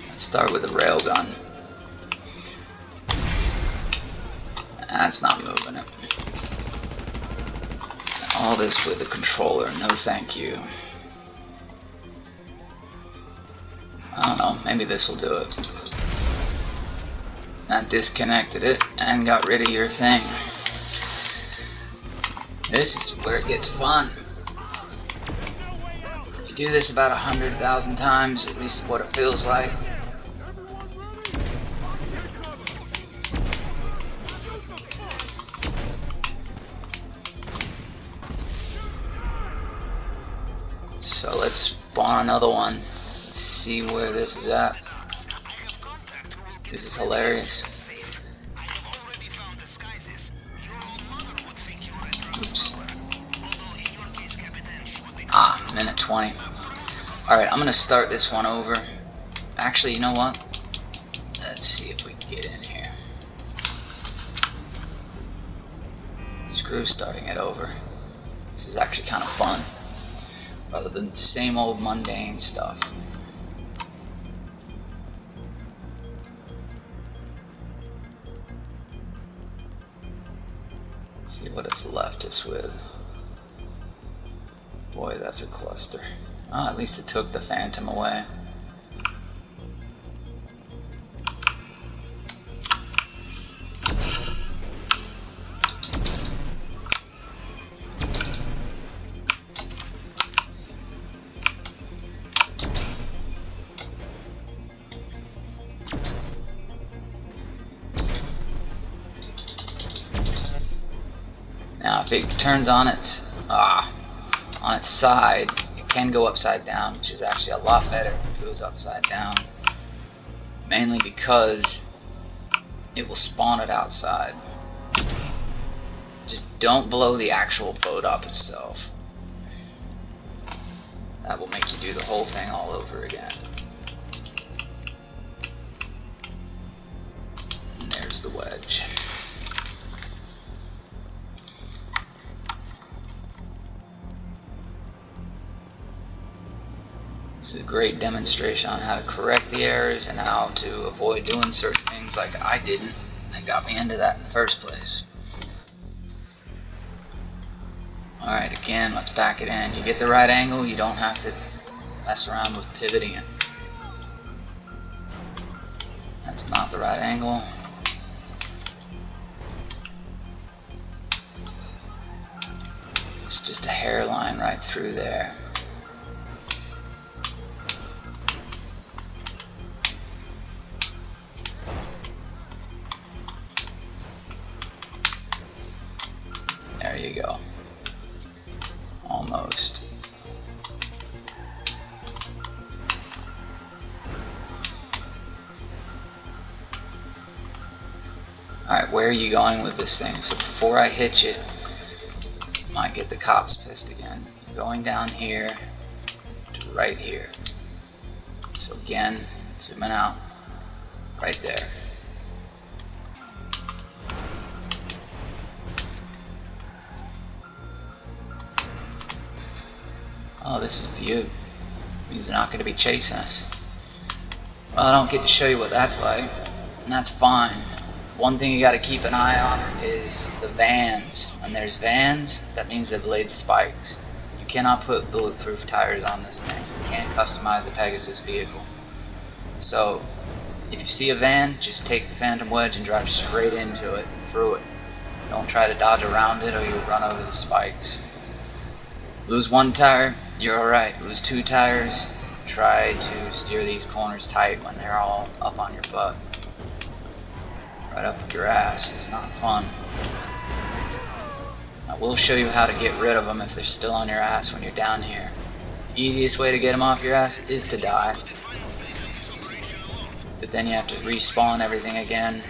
A: Let's start with the railgun. That's not moving it. All this with the controller, no thank you. I don't know, maybe this will do it. That disconnected it and got rid of your thing. This is where it gets fun. You do this about 100,000 times, at least what it feels like. So let's spawn another one. Let's see where this is at. This is hilarious. Oops. Minute 20. Alright, I'm gonna start this one over. Actually, you know what? Let's see if we can get in here. Screw starting it over. This is actually kind of fun, rather than the same old mundane stuff. See what it's left us with. Boy, that's a cluster. Oh, at least it took the Phantom away. Now, if it turns on its side, it can go upside down, which is actually a lot better if it goes upside down. Mainly because it will spawn it outside. Just don't blow the actual boat up itself. That will make you do the whole thing all over again. And there's the wedge. This is a great demonstration on how to correct the errors and how to avoid doing certain things like I didn't. That got me into that in the first place. Alright, again, let's back it in. You get the right angle, you don't have to mess around with pivoting it. That's not the right angle. It's just a hairline right through there. There you go. Almost. Alright, where are you going with this thing? So before I hit you, might get the cops pissed again. Going down here to right here. So again, zooming out, right there. Oh, this is a view. Means they're not going to be chasing us. Well, I don't get to show you what that's like, and that's fine. One thing you got to keep an eye on is the vans. When there's vans, that means they've laid spikes. You cannot put bulletproof tires on this thing. You can't customize a Pegasus vehicle. So, if you see a van, just take the Phantom Wedge and drive straight into it, through it. Don't try to dodge around it or you'll run over the spikes. Lose one tire, you're alright. Lose two tires, try to steer these corners tight when they're all up on your butt. Right up your ass, it's not fun. I will show you how to get rid of them if they're still on your ass when you're down here. Easiest way to get them off your ass is to die. But then you have to respawn everything again.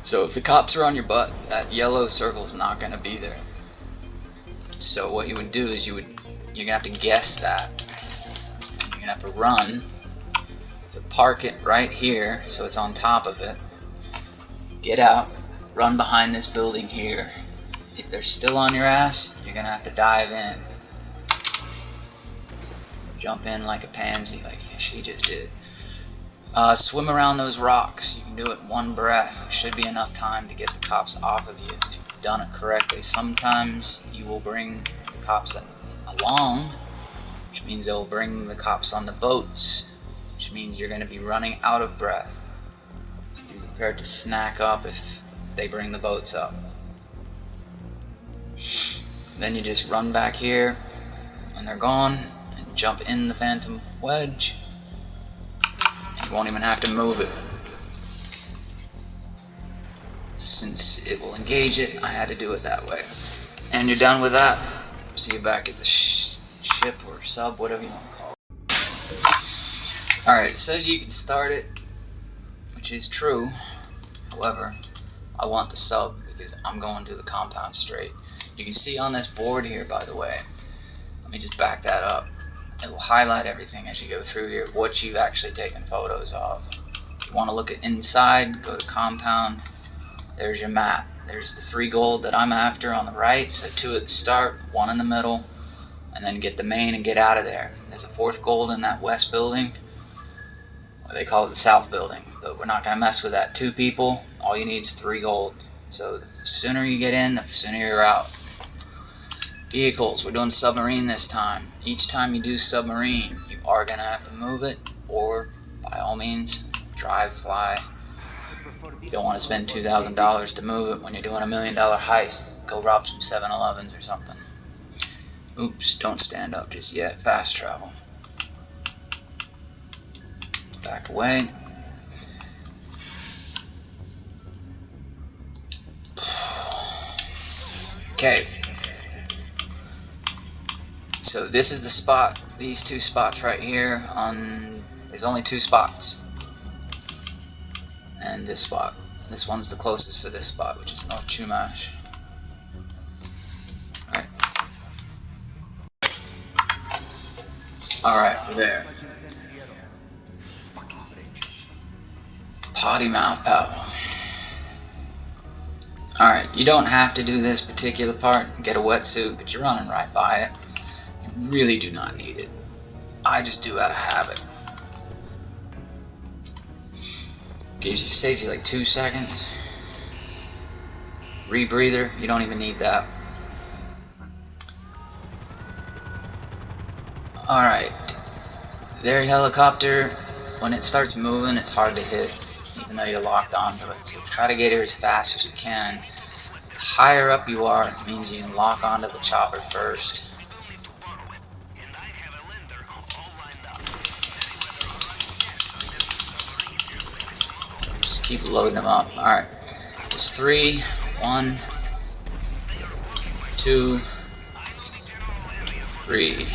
A: So if the cops are on your butt, that yellow circle is not going to be there. So what you would do is you're going to have to guess that. You're going to have to run. So park it right here so it's on top of it. Get out, run behind this building here. If they're still on your ass, you're going to have to dive in. Jump in like a pansy, like she just did. Swim around those rocks. You can do it in one breath. There should be enough time to get the cops off of you if you've done it correctly. Sometimes you will bring the cops along, which means they'll bring the cops on the boats, which means you're going to be running out of breath. So be prepared to snack up if they bring the boats up. Then you just run back here when they're gone and jump in the phantom wedge. You won't even have to move it. Since it will engage it, I had to do it that way. And you're done with that. See you back at the ship or sub, whatever you want to call it. Alright, it says you can start it, which is true. However, I want the sub because I'm going to the compound straight. You can see on this board here, by the way, let me just back that up. It will highlight everything as you go through here, what you've actually taken photos of. If you want to look at inside, go to compound. There's your map. There's the 3 gold that I'm after on the right, so 2 at the start, 1 in the middle, and then get the main and get out of there. There's a 4th gold in that west building, or they call it the south building, but we're not going to mess with that. 2 people, all you need is 3 gold. So the sooner you get in, the sooner you're out. Vehicles, we're doing submarine this time. Each time you do submarine, you are going to have to move it, or by all means, drive, fly. You don't want to spend $2,000 to move it when you're doing $1 million heist. Go rob some 7-Elevens or something. Oops, don't stand up just yet. Fast travel. Back away. Okay. So this is the spot, these 2 spots right here there's only 2 spots. And this spot. This one's the closest for this spot, which is North Chumash. Alright. Alright, we're there. Potty mouth power. Alright, you don't have to do this particular part, get a wetsuit, but you're running right by it. You really do not need it. I just do out of habit. Saves you like 2 seconds. Rebreather, you don't even need that. Alright. Their helicopter, when it starts moving, it's hard to hit, even though you're locked onto it. So try to get here as fast as you can. The higher up you are, it means you can lock onto the chopper first. Keep loading them up. Alright. There's 3, 1, 2, 3.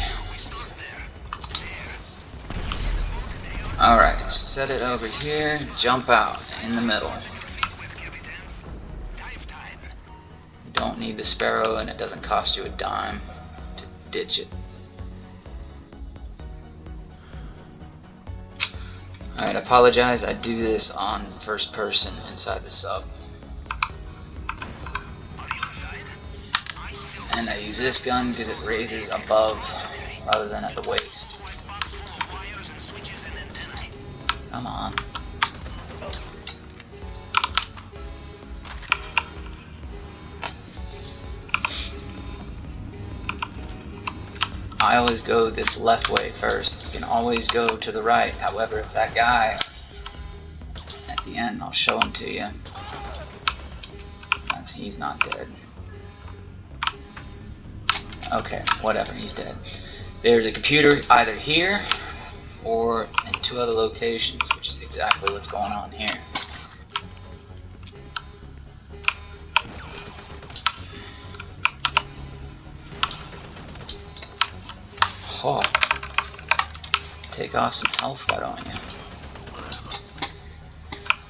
A: Alright, set it over here, jump out in the middle. You don't need the Sparrow and it doesn't cost you a dime to ditch it. Alright, I apologize, I do this on first person inside the sub. And I use this gun because it raises above rather than at the waist. Come on. I always go this left way first. You can always go to the right. However, if that guy at the end, I'll show him to you. He's not dead. Okay, whatever, he's dead. There's a computer either here or in 2 other locations, which is exactly what's going on here. Oh, take off some health, why don't you?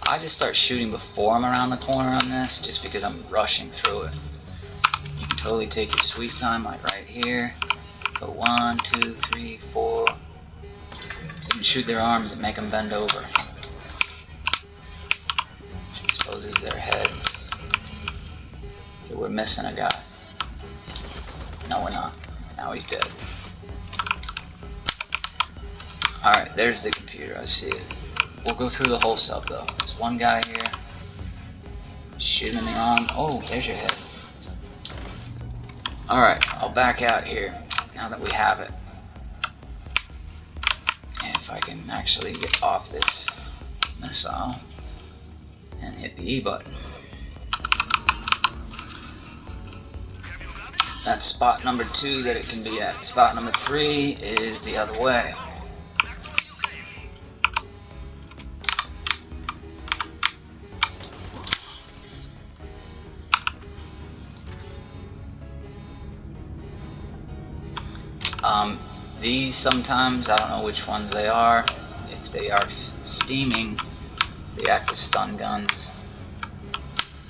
A: I just start shooting before I'm around the corner on this, just because I'm rushing through it. You can totally take your sweet time, like right here. Go 1, 2, 3, 4. You can shoot their arms and make them bend over. This exposes their heads. Okay, we're missing a guy. No, we're not. Now he's dead. Alright, there's the computer, I see it. We'll go through the whole sub though. There's one guy here. Shooting me on. Oh, there's your head. Alright, I'll back out here now that we have it. And if I can actually get off this missile and hit the E button. That's spot number 2 that it can be at. Spot number 3 is the other way. These sometimes, I don't know which ones they are. If they are steaming, they act as stun guns.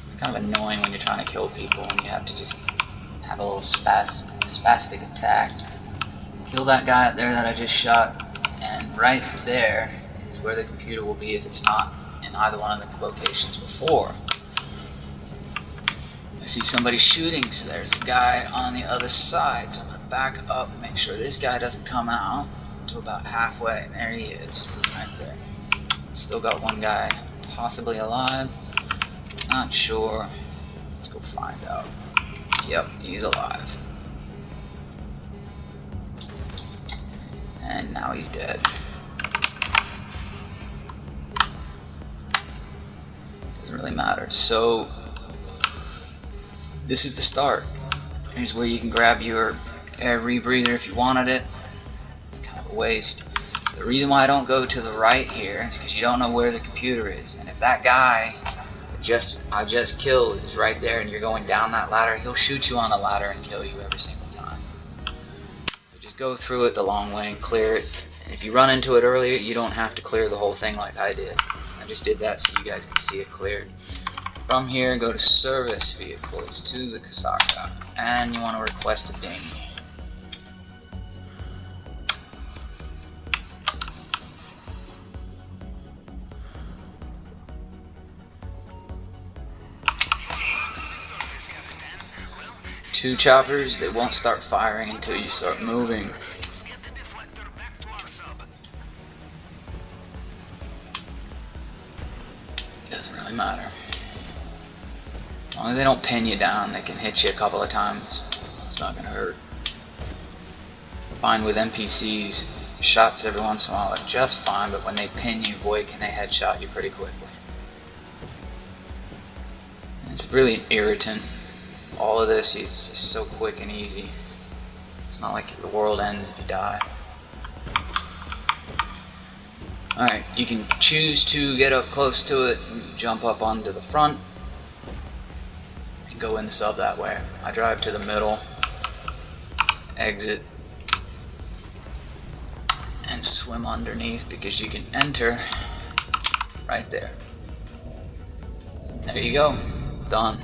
A: It's kind of annoying when you're trying to kill people and you have to just have a little spastic attack. Kill that guy up there that I just shot, and right there is where the computer will be if it's not in either one of the locations before. I see somebody shooting, so there's a guy on the other side. So I'm gonna back up, make sure this guy doesn't come out to about halfway. And there he is, right there. Still got one guy possibly alive. Not sure. Let's go find out. Yep, he's alive. And now he's dead. Doesn't really matter. So this is the start. Here's where you can grab your air rebreather if you wanted it. It's kind of a waste. The reason why I don't go to the right here is because you don't know where the computer is. And if that guy I just killed is right there and you're going down that ladder, he'll shoot you on the ladder and kill you every single time. So just go through it the long way and clear it. And if you run into it earlier, you don't have to clear the whole thing like I did. I just did that so you guys can see it cleared. From here, go to service vehicles to the Kasaka, and you want to request a ding. Two choppers, they won't start firing until you start moving. Doesn't really matter. As long as they don't pin you down, they can hit you a couple of times. It's not gonna hurt. Fine with NPCs, shots every once in a while are just fine, but when they pin you, boy, can they headshot you pretty quickly. And it's really an irritant. All of this is just so quick and easy. It's not like the world ends if you die. Alright, you can choose to get up close to it and jump up onto the front and go in the sub that way. I drive to the middle, exit, and swim underneath because you can enter right there. There you go. Done.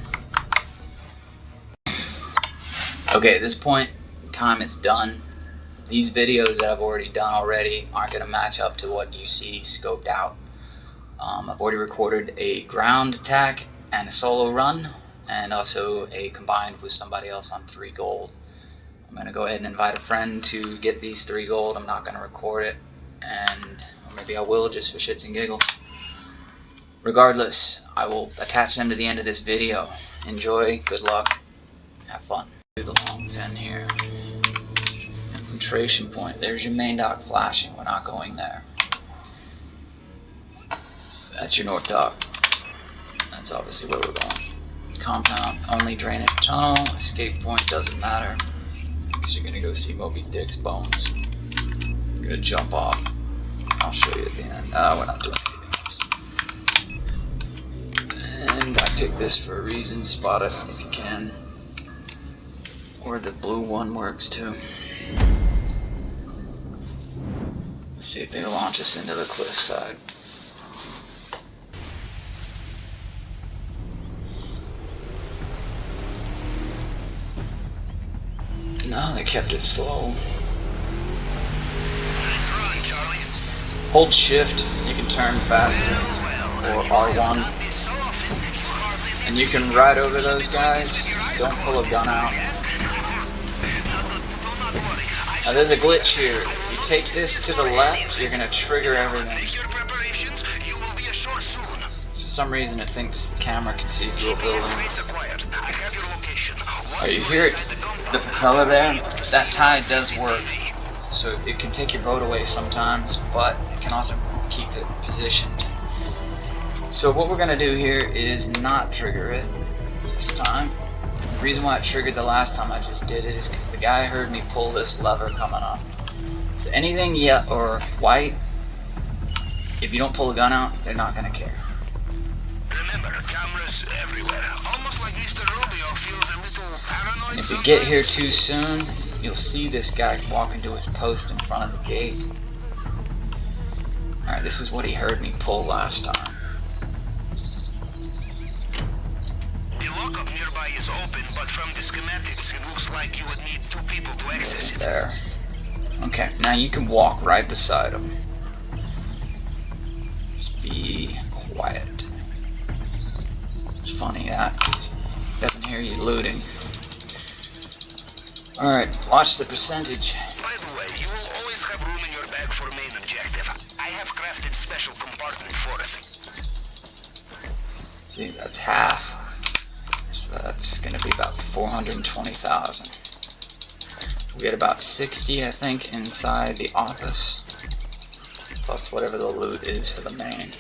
A: Okay, at this point in time it's done. These videos that I've already done already aren't going to match up to what you see scoped out. I've already recorded a ground attack and a solo run, and also a combined with somebody else on 3 gold. I'm going to go ahead and invite a friend to get these 3 gold. I'm not going to record it, or maybe I will just for shits and giggles. Regardless, I will attach them to the end of this video. Enjoy, good luck, have fun. Do the Longfin here. Infiltration point. There's your main dock flashing. We're not going there. That's your north dock. That's obviously where we're going. Compound, only drainage tunnel. Escape point doesn't matter because you're gonna go see Moby Dick's bones. I'm gonna jump off. I'll show you at the end. We're not doing anything else. And I picked this for a reason. Spot it if you can. Or the blue one works too. Let's see if they launch us into the cliffside. No, they kept it slow. Hold shift, you can turn faster, or R1. And you can ride over those guys, just don't pull a gun out. Now there's a glitch here. If you take this to the left, you're gonna trigger everything. For some reason it thinks the camera can see through a building. Oh, you hear it? The propeller there? That tide does work. So it can take your boat away sometimes, but it can also keep it positioned. So what we're gonna do here is not trigger it this time. The reason why it triggered the last time I just did it is because the guy heard me pull this lever coming up. So anything yet or white, if you don't pull the gun out, they're not gonna care.
B: Remember, cameras everywhere. Almost like Mr. Rubio feels a little paranoid.
A: And if you get here too soon, you'll see this guy walking to his post in front of the gate. Alright, this is what he heard me pull last time.
B: The lockup nearby is open, but from the schematics it looks like you would need 2 people to access it.
A: There. Okay, now you can walk right beside him. Just be quiet. It's funny that, because he doesn't hear you looting. Alright, watch the percentage.
B: By the way, you will always have room in your bag for main objective. I have crafted special compartment for it.
A: See, that's half. So that's going to be about 420,000. We get about 60, I think, inside the office. Plus whatever the loot is for the main.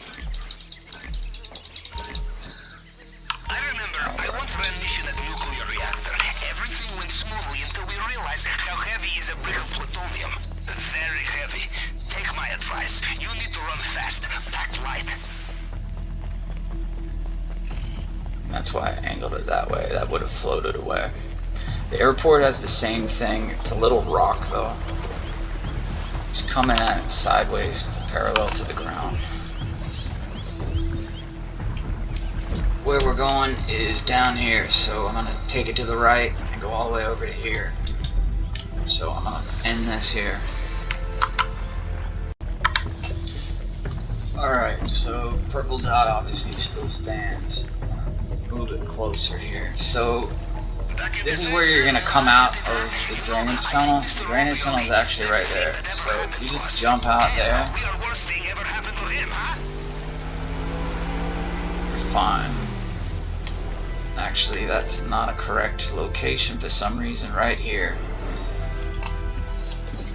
B: I remember, I once ran a mission at the nuclear reactor. Everything went smoothly until we realized how heavy is a brick of plutonium. Very heavy. Take my advice. You need to run fast. Pack light.
A: That's why I angled it that way. That would have floated away. The airport has the same thing. It's a little rock though. It's coming at it sideways, parallel to the ground. Where we're going is down here, so I'm going to take it to the right and go all the way over to here. So I'm going to end this here. Alright, so purple dot obviously still stands. Move it closer here. So this is where you're going to come out of the drainage tunnel. The drainage tunnel is actually right there. So if you just jump out there, you're fine. Actually, that's not a correct location for some reason right here.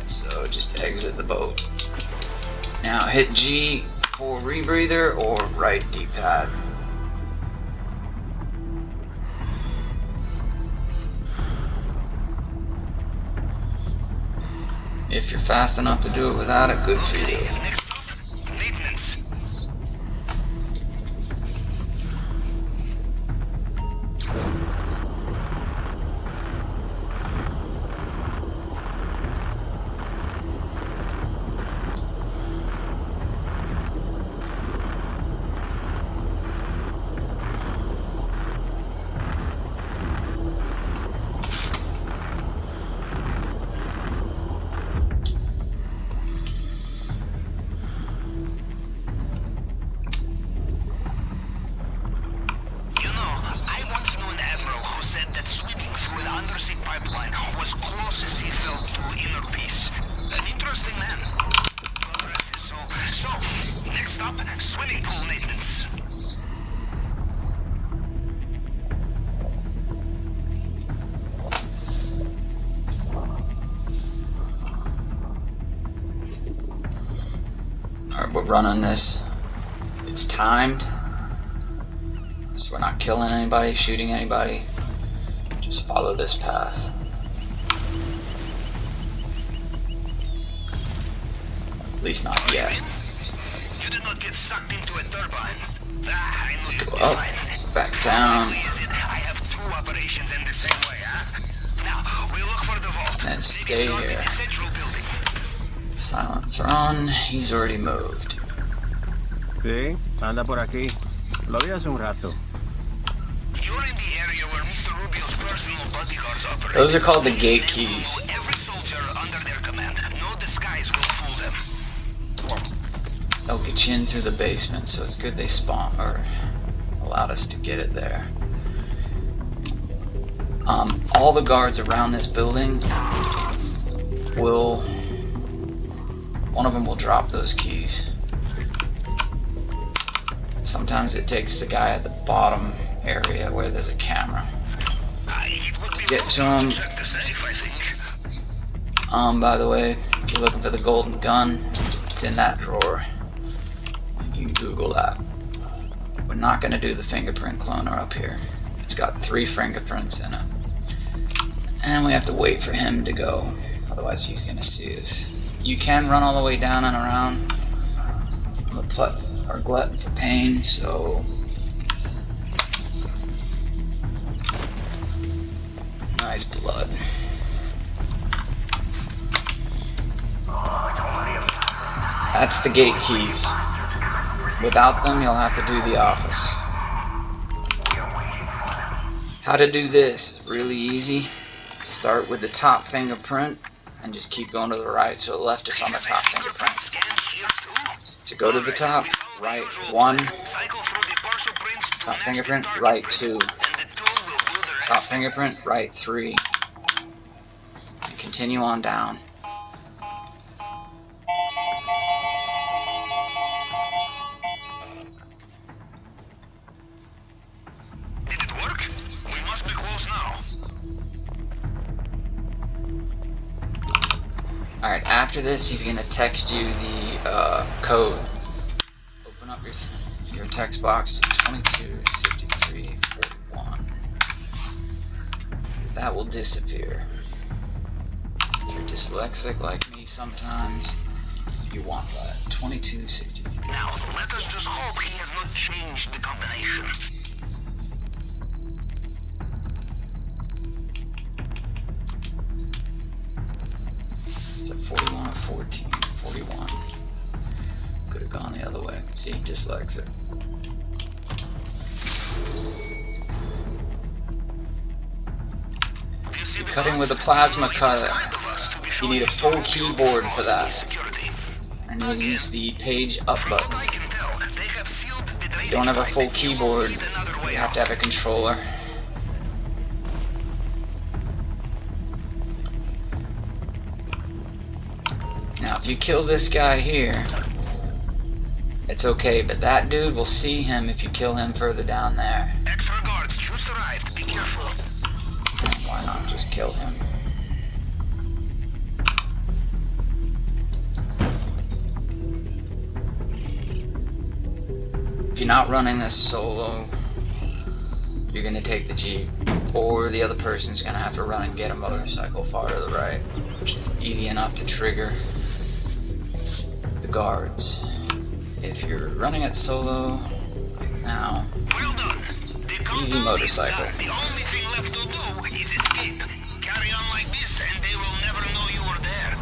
A: So just exit the boat. Now hit G for rebreather or right D-pad. If you're fast enough to do it without it, good for you.
B: Swimming pool maintenance.
A: Alright, we're running this. It's timed. So we're not killing anybody, shooting anybody. Just follow this path. At least not yet.
B: You did not get sucked into a turbine.
A: Let's go up, back down.
B: I have 2 operations in the same way, huh? Now, we look for the vault.
A: And stay here. Silencer on. He's already moved.
C: Sí, anda por aquí. Lo vi hace un rato.
B: You're in the area where Mr. Rubio's personal bodyguards operate.
A: Those are called the gate keys.
B: Every soldier under their command. No disguise will fool them.
A: They'll get you in through the basement, so it's good they spawned or allowed us to get it there. All the guards around this building will one of them will drop those keys. Sometimes it takes the guy at the bottom area where there's a camera to get to him. By the way, if you're looking for the golden gun, it's in that drawer. You can Google that. We're not going to do the fingerprint cloner up here. It's got 3 fingerprints in it. And we have to wait for him to go. Otherwise he's going to see us. You can run all the way down and around. I'm a glutton for pain, so... Nice blood. That's the gate keys. Without them, you'll have to do the office. How to do this is really easy. Start with the top fingerprint and just keep going to the right, so the left is on the top fingerprint. To go to the top, right 1, top fingerprint, right 2, top fingerprint, right 3, and continue on down. Alright, after this he's going to text you the code. Open up your text box to 226341. That will disappear. If you're dyslexic like me sometimes, you want that. 2263.
B: Now, let us just hope he has not changed the combination.
A: It's at 41 or 14, 41. Could have gone the other way. See, dyslexic. You're cutting with a plasma cutter. You need a full keyboard for that. And you'll use the page up button. If you don't have a full keyboard, you have to have a controller. Now if you kill this guy here, it's okay, but that dude will see him if you kill him further down there.
B: Extra guards just arrived. Be careful.
A: Why not just kill him? If you're not running this solo, you're gonna take the Jeep, or the other person's gonna have to run and get a motorcycle far to the right, which is easy enough to trigger the guards. If you're running it solo, like now,
B: Well done.
A: easy motorcycle.
B: The only thing left to do is escape. Carry on like this and they will never know you were there.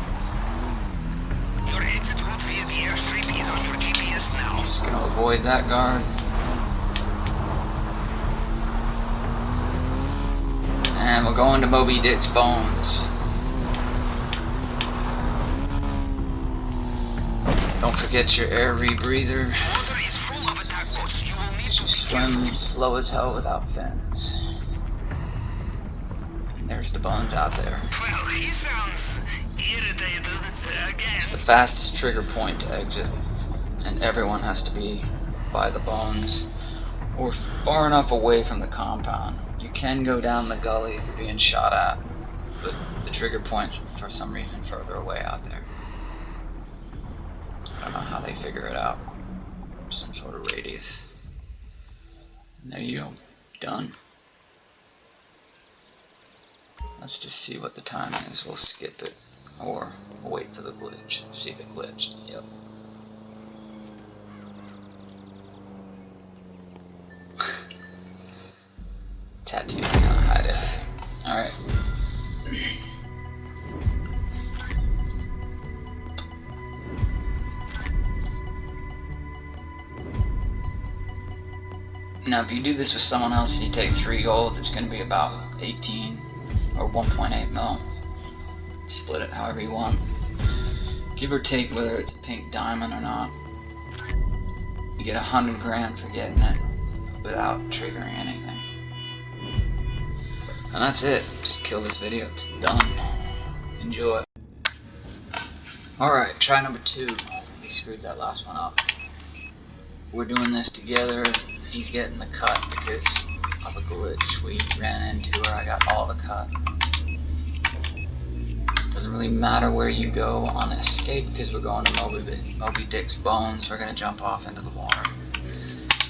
B: Your exit route via the airstrip is on your GPS now.
A: Just gonna avoid that guard. And we'll go into Moby Dick's bones. Don't forget your air rebreather.
B: Water is full of attack boats. You will need
A: You
B: to
A: swim slow as hell without fins. And there's the bones out there.
B: Well, he sounds irritated again.
A: It's the fastest trigger point to exit. And everyone has to be by the bones or far enough away from the compound. You can go down the gully if you're being shot at, but the trigger point's for some reason further away out there. I don't know how they figure it out. Some sort of radius. And there you go. Done. Let's just see what the time is. We'll skip it. Or we'll wait for the glitch. See if it glitched. Yep. Tattoos gonna hide it. Alright. Now if you do this with someone else and you take 3 golds, it's going to be about 18 or 1.8 mil. Split it however you want. Give or take whether it's a pink diamond or not. You get 100 grand for getting it without triggering anything. And that's it. Just kill this video. It's done. Enjoy. Alright, try number 2. We screwed that last one up. We're doing this together. He's getting the cut because of a glitch we ran into where I got all the cut. Doesn't really matter where you go on escape because we're going to Moby Dick's bones. We're going to jump off into the water.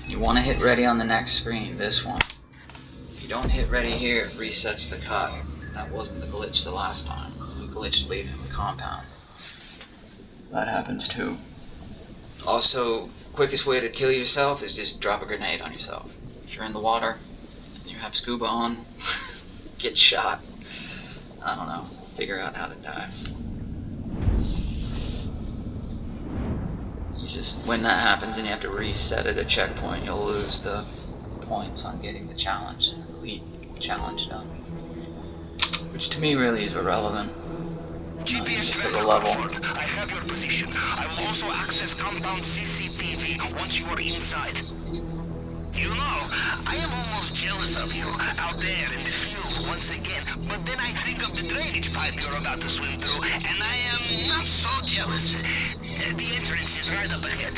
A: You want to hit ready on the next screen, this one. If you don't hit ready here, it resets the cut. That wasn't the glitch the last time. We glitched leaving the compound. That happens too. Also, quickest way to kill yourself is just drop a grenade on yourself. If you're in the water, and you have scuba on, get shot. I don't know. Figure out how to die. You just, when that happens and you have to reset at a checkpoint, you'll lose the points on getting the challenge, elite challenge done. Which to me really is irrelevant.
B: GPS
A: For the level.
B: I have your position. I will also access compound CCTV once you are inside. You know, I am almost jealous of you out there in the field once again, but then I think of the drainage pipe you're about to swim through, and I am not so jealous. The entrance is right up ahead.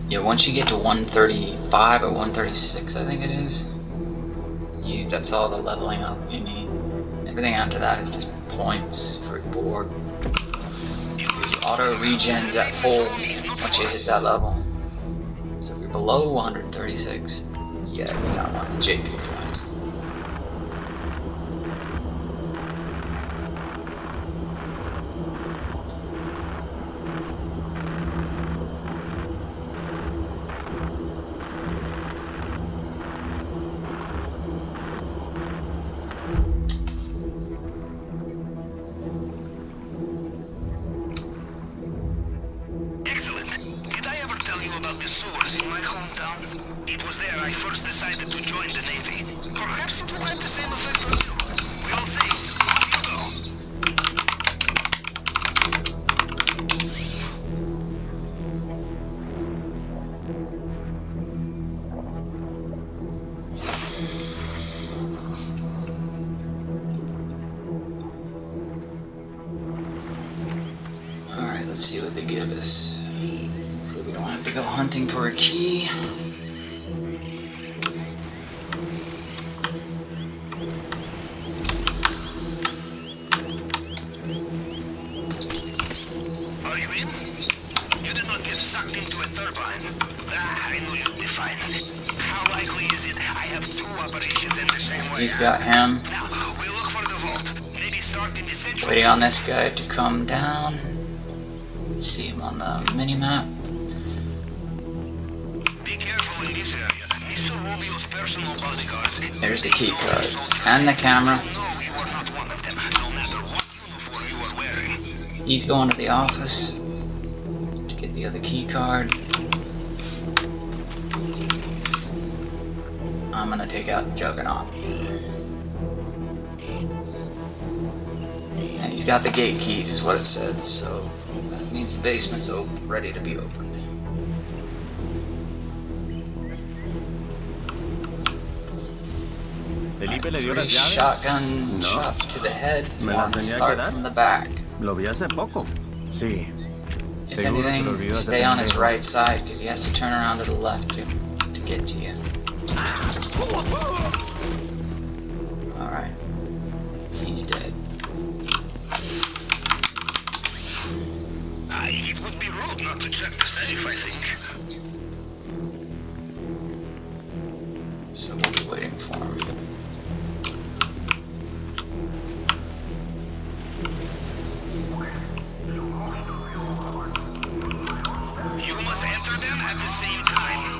A: Yeah, once you get to 135 or 136, I think it is, that's all the leveling up you need. Everything after that is just points for board. Because your auto regens at full once you hit that level. So if you're below 136, yeah, you gotta want the JP points.
B: I first decided to join the Navy. Perhaps it will have the same effect on you. We'll see. Off
A: you go. Alright, let's see what they give us. So we don't have to go hunting for a key. He's got him. Waiting on this guy to come down. Let's see him on the mini-map.
B: Be careful in this area. Mr. Rubio's personal bodyguards.
A: There's the key card. And the camera. He's going to the office to get the other key card. I'm gonna take out the Juggernaut. And he's got the gate keys is what it said, so that means the basement's open, ready to be opened. Three shotgun shots to the head, one start from the back.
C: Lo vi hace poco. Sí.
A: If anything, stay on his right side because he has to turn around to the left to get to you. Alright. He's dead.
B: It would be rude not to check the safe, I think.
A: So we'll be waiting for him.
B: You must enter them at the same time.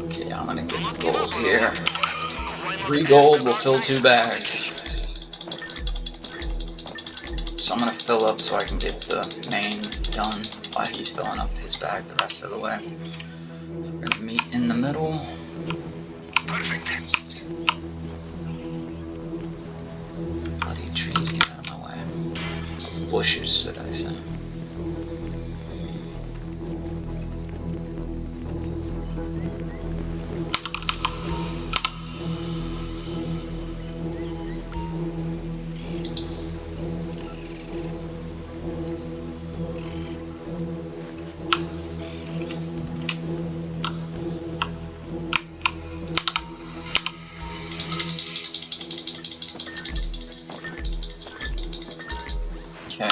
A: Okay, I'm gonna get gold here. 3 gold will fill 2 bags. So I'm gonna fill up so I can get the main done while he's filling up his bag the rest of the way. So we're gonna meet in the middle.
B: Perfect.
A: Bloody trees, get out of my way. Bushes, should I say. Okay.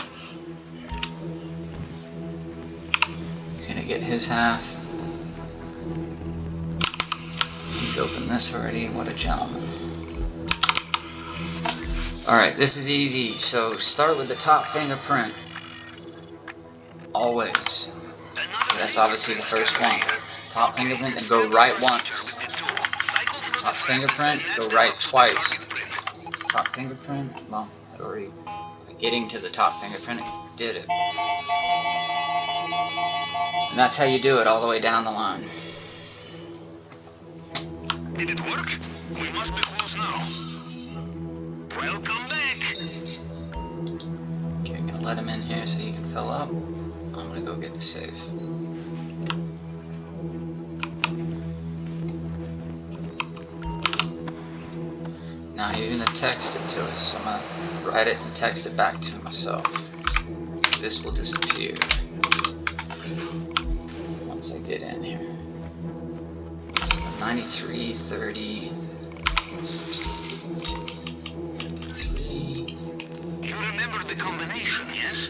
A: He's gonna get his half. He's opened this already. What a gentleman. Alright, this is easy. So start with the top fingerprint. Always. So that's obviously the first one. Top fingerprint and go right once. Top fingerprint, go right twice. Top fingerprint, well, I'd already getting to the top fingerprint, it did it. And that's how you do it all the way down the line.
B: Did it work? We must be close now. Welcome back.
A: Okay, I'm gonna let him in here so he can fill up. I'm gonna go get the safe. Now he's gonna text it to us, so I'm gonna write it and text it back to myself. This will disappear once I get in here. So 93, 30, 68, 3.
B: You remember the combination, yes?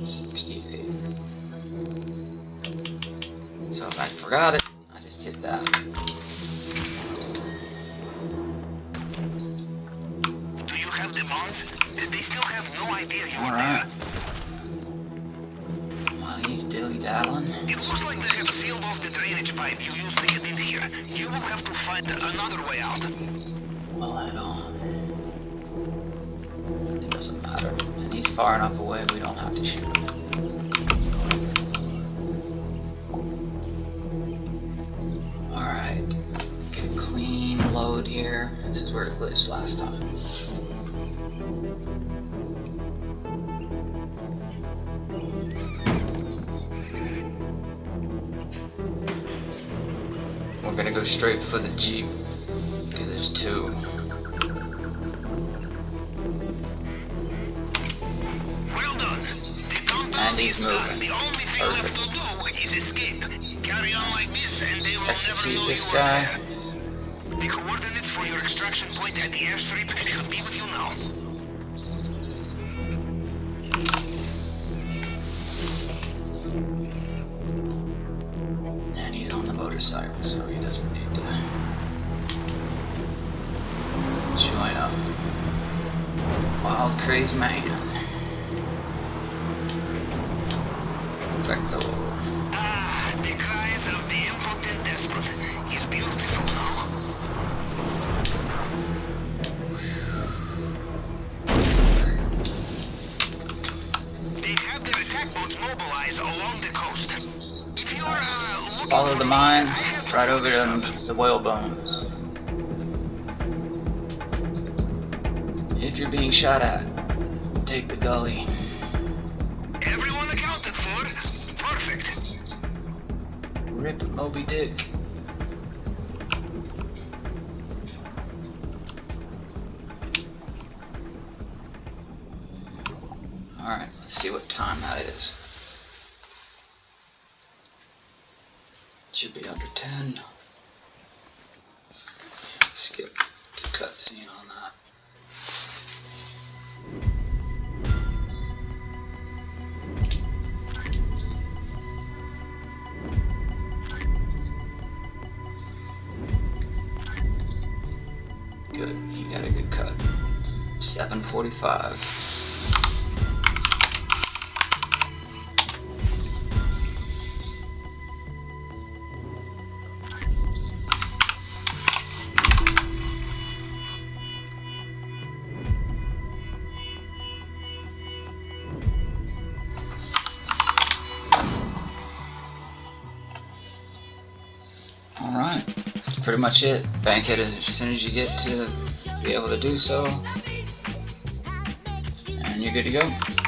A: 68. So if I forgot it, I just hit that.
B: Do you have the bonds? They still have no idea you are
A: Alright. While he's dilly-daddling.
B: there. It looks like they have sealed off the drainage pipe you used to get in here. You will have to find another way out.
A: Well, I don't. It doesn't matter. And he's far enough away, we don't have to shoot him. Alright. Get a clean load here. This is where it glitched last time. We're gonna go straight for the Jeep because there's two.
B: Well done. The compound
A: And he's
B: is done.
A: moving.
B: The only thing left to do is escape. Carry on like this and they will never
A: Execute
B: know
A: this
B: you
A: guy.
B: are there. The coordinates for your extraction point at the airstrip should be with you now.
A: And he's on the motorcycle, so he doesn't need to join up. Wild, crazy man. Perfecto.
B: Ah, the cries of the impotent despot. He's beautiful now. They have their attack boats mobilized along the coast. If you're looking
A: Follow
B: for
A: the
B: me,
A: mines
B: I have
A: right over to
B: something.
A: the whale bones. If you're being shot at, take the gully.
B: Everyone accounted for. Perfect.
A: Rip Moby Dick. Alright, let's see what time that is. Should be under 10. Skip the cutscene on that. Good, you got a good cut. 7:45. Alright, that's pretty much it. Bank it as soon as you get to be able to do so, and you're good to go.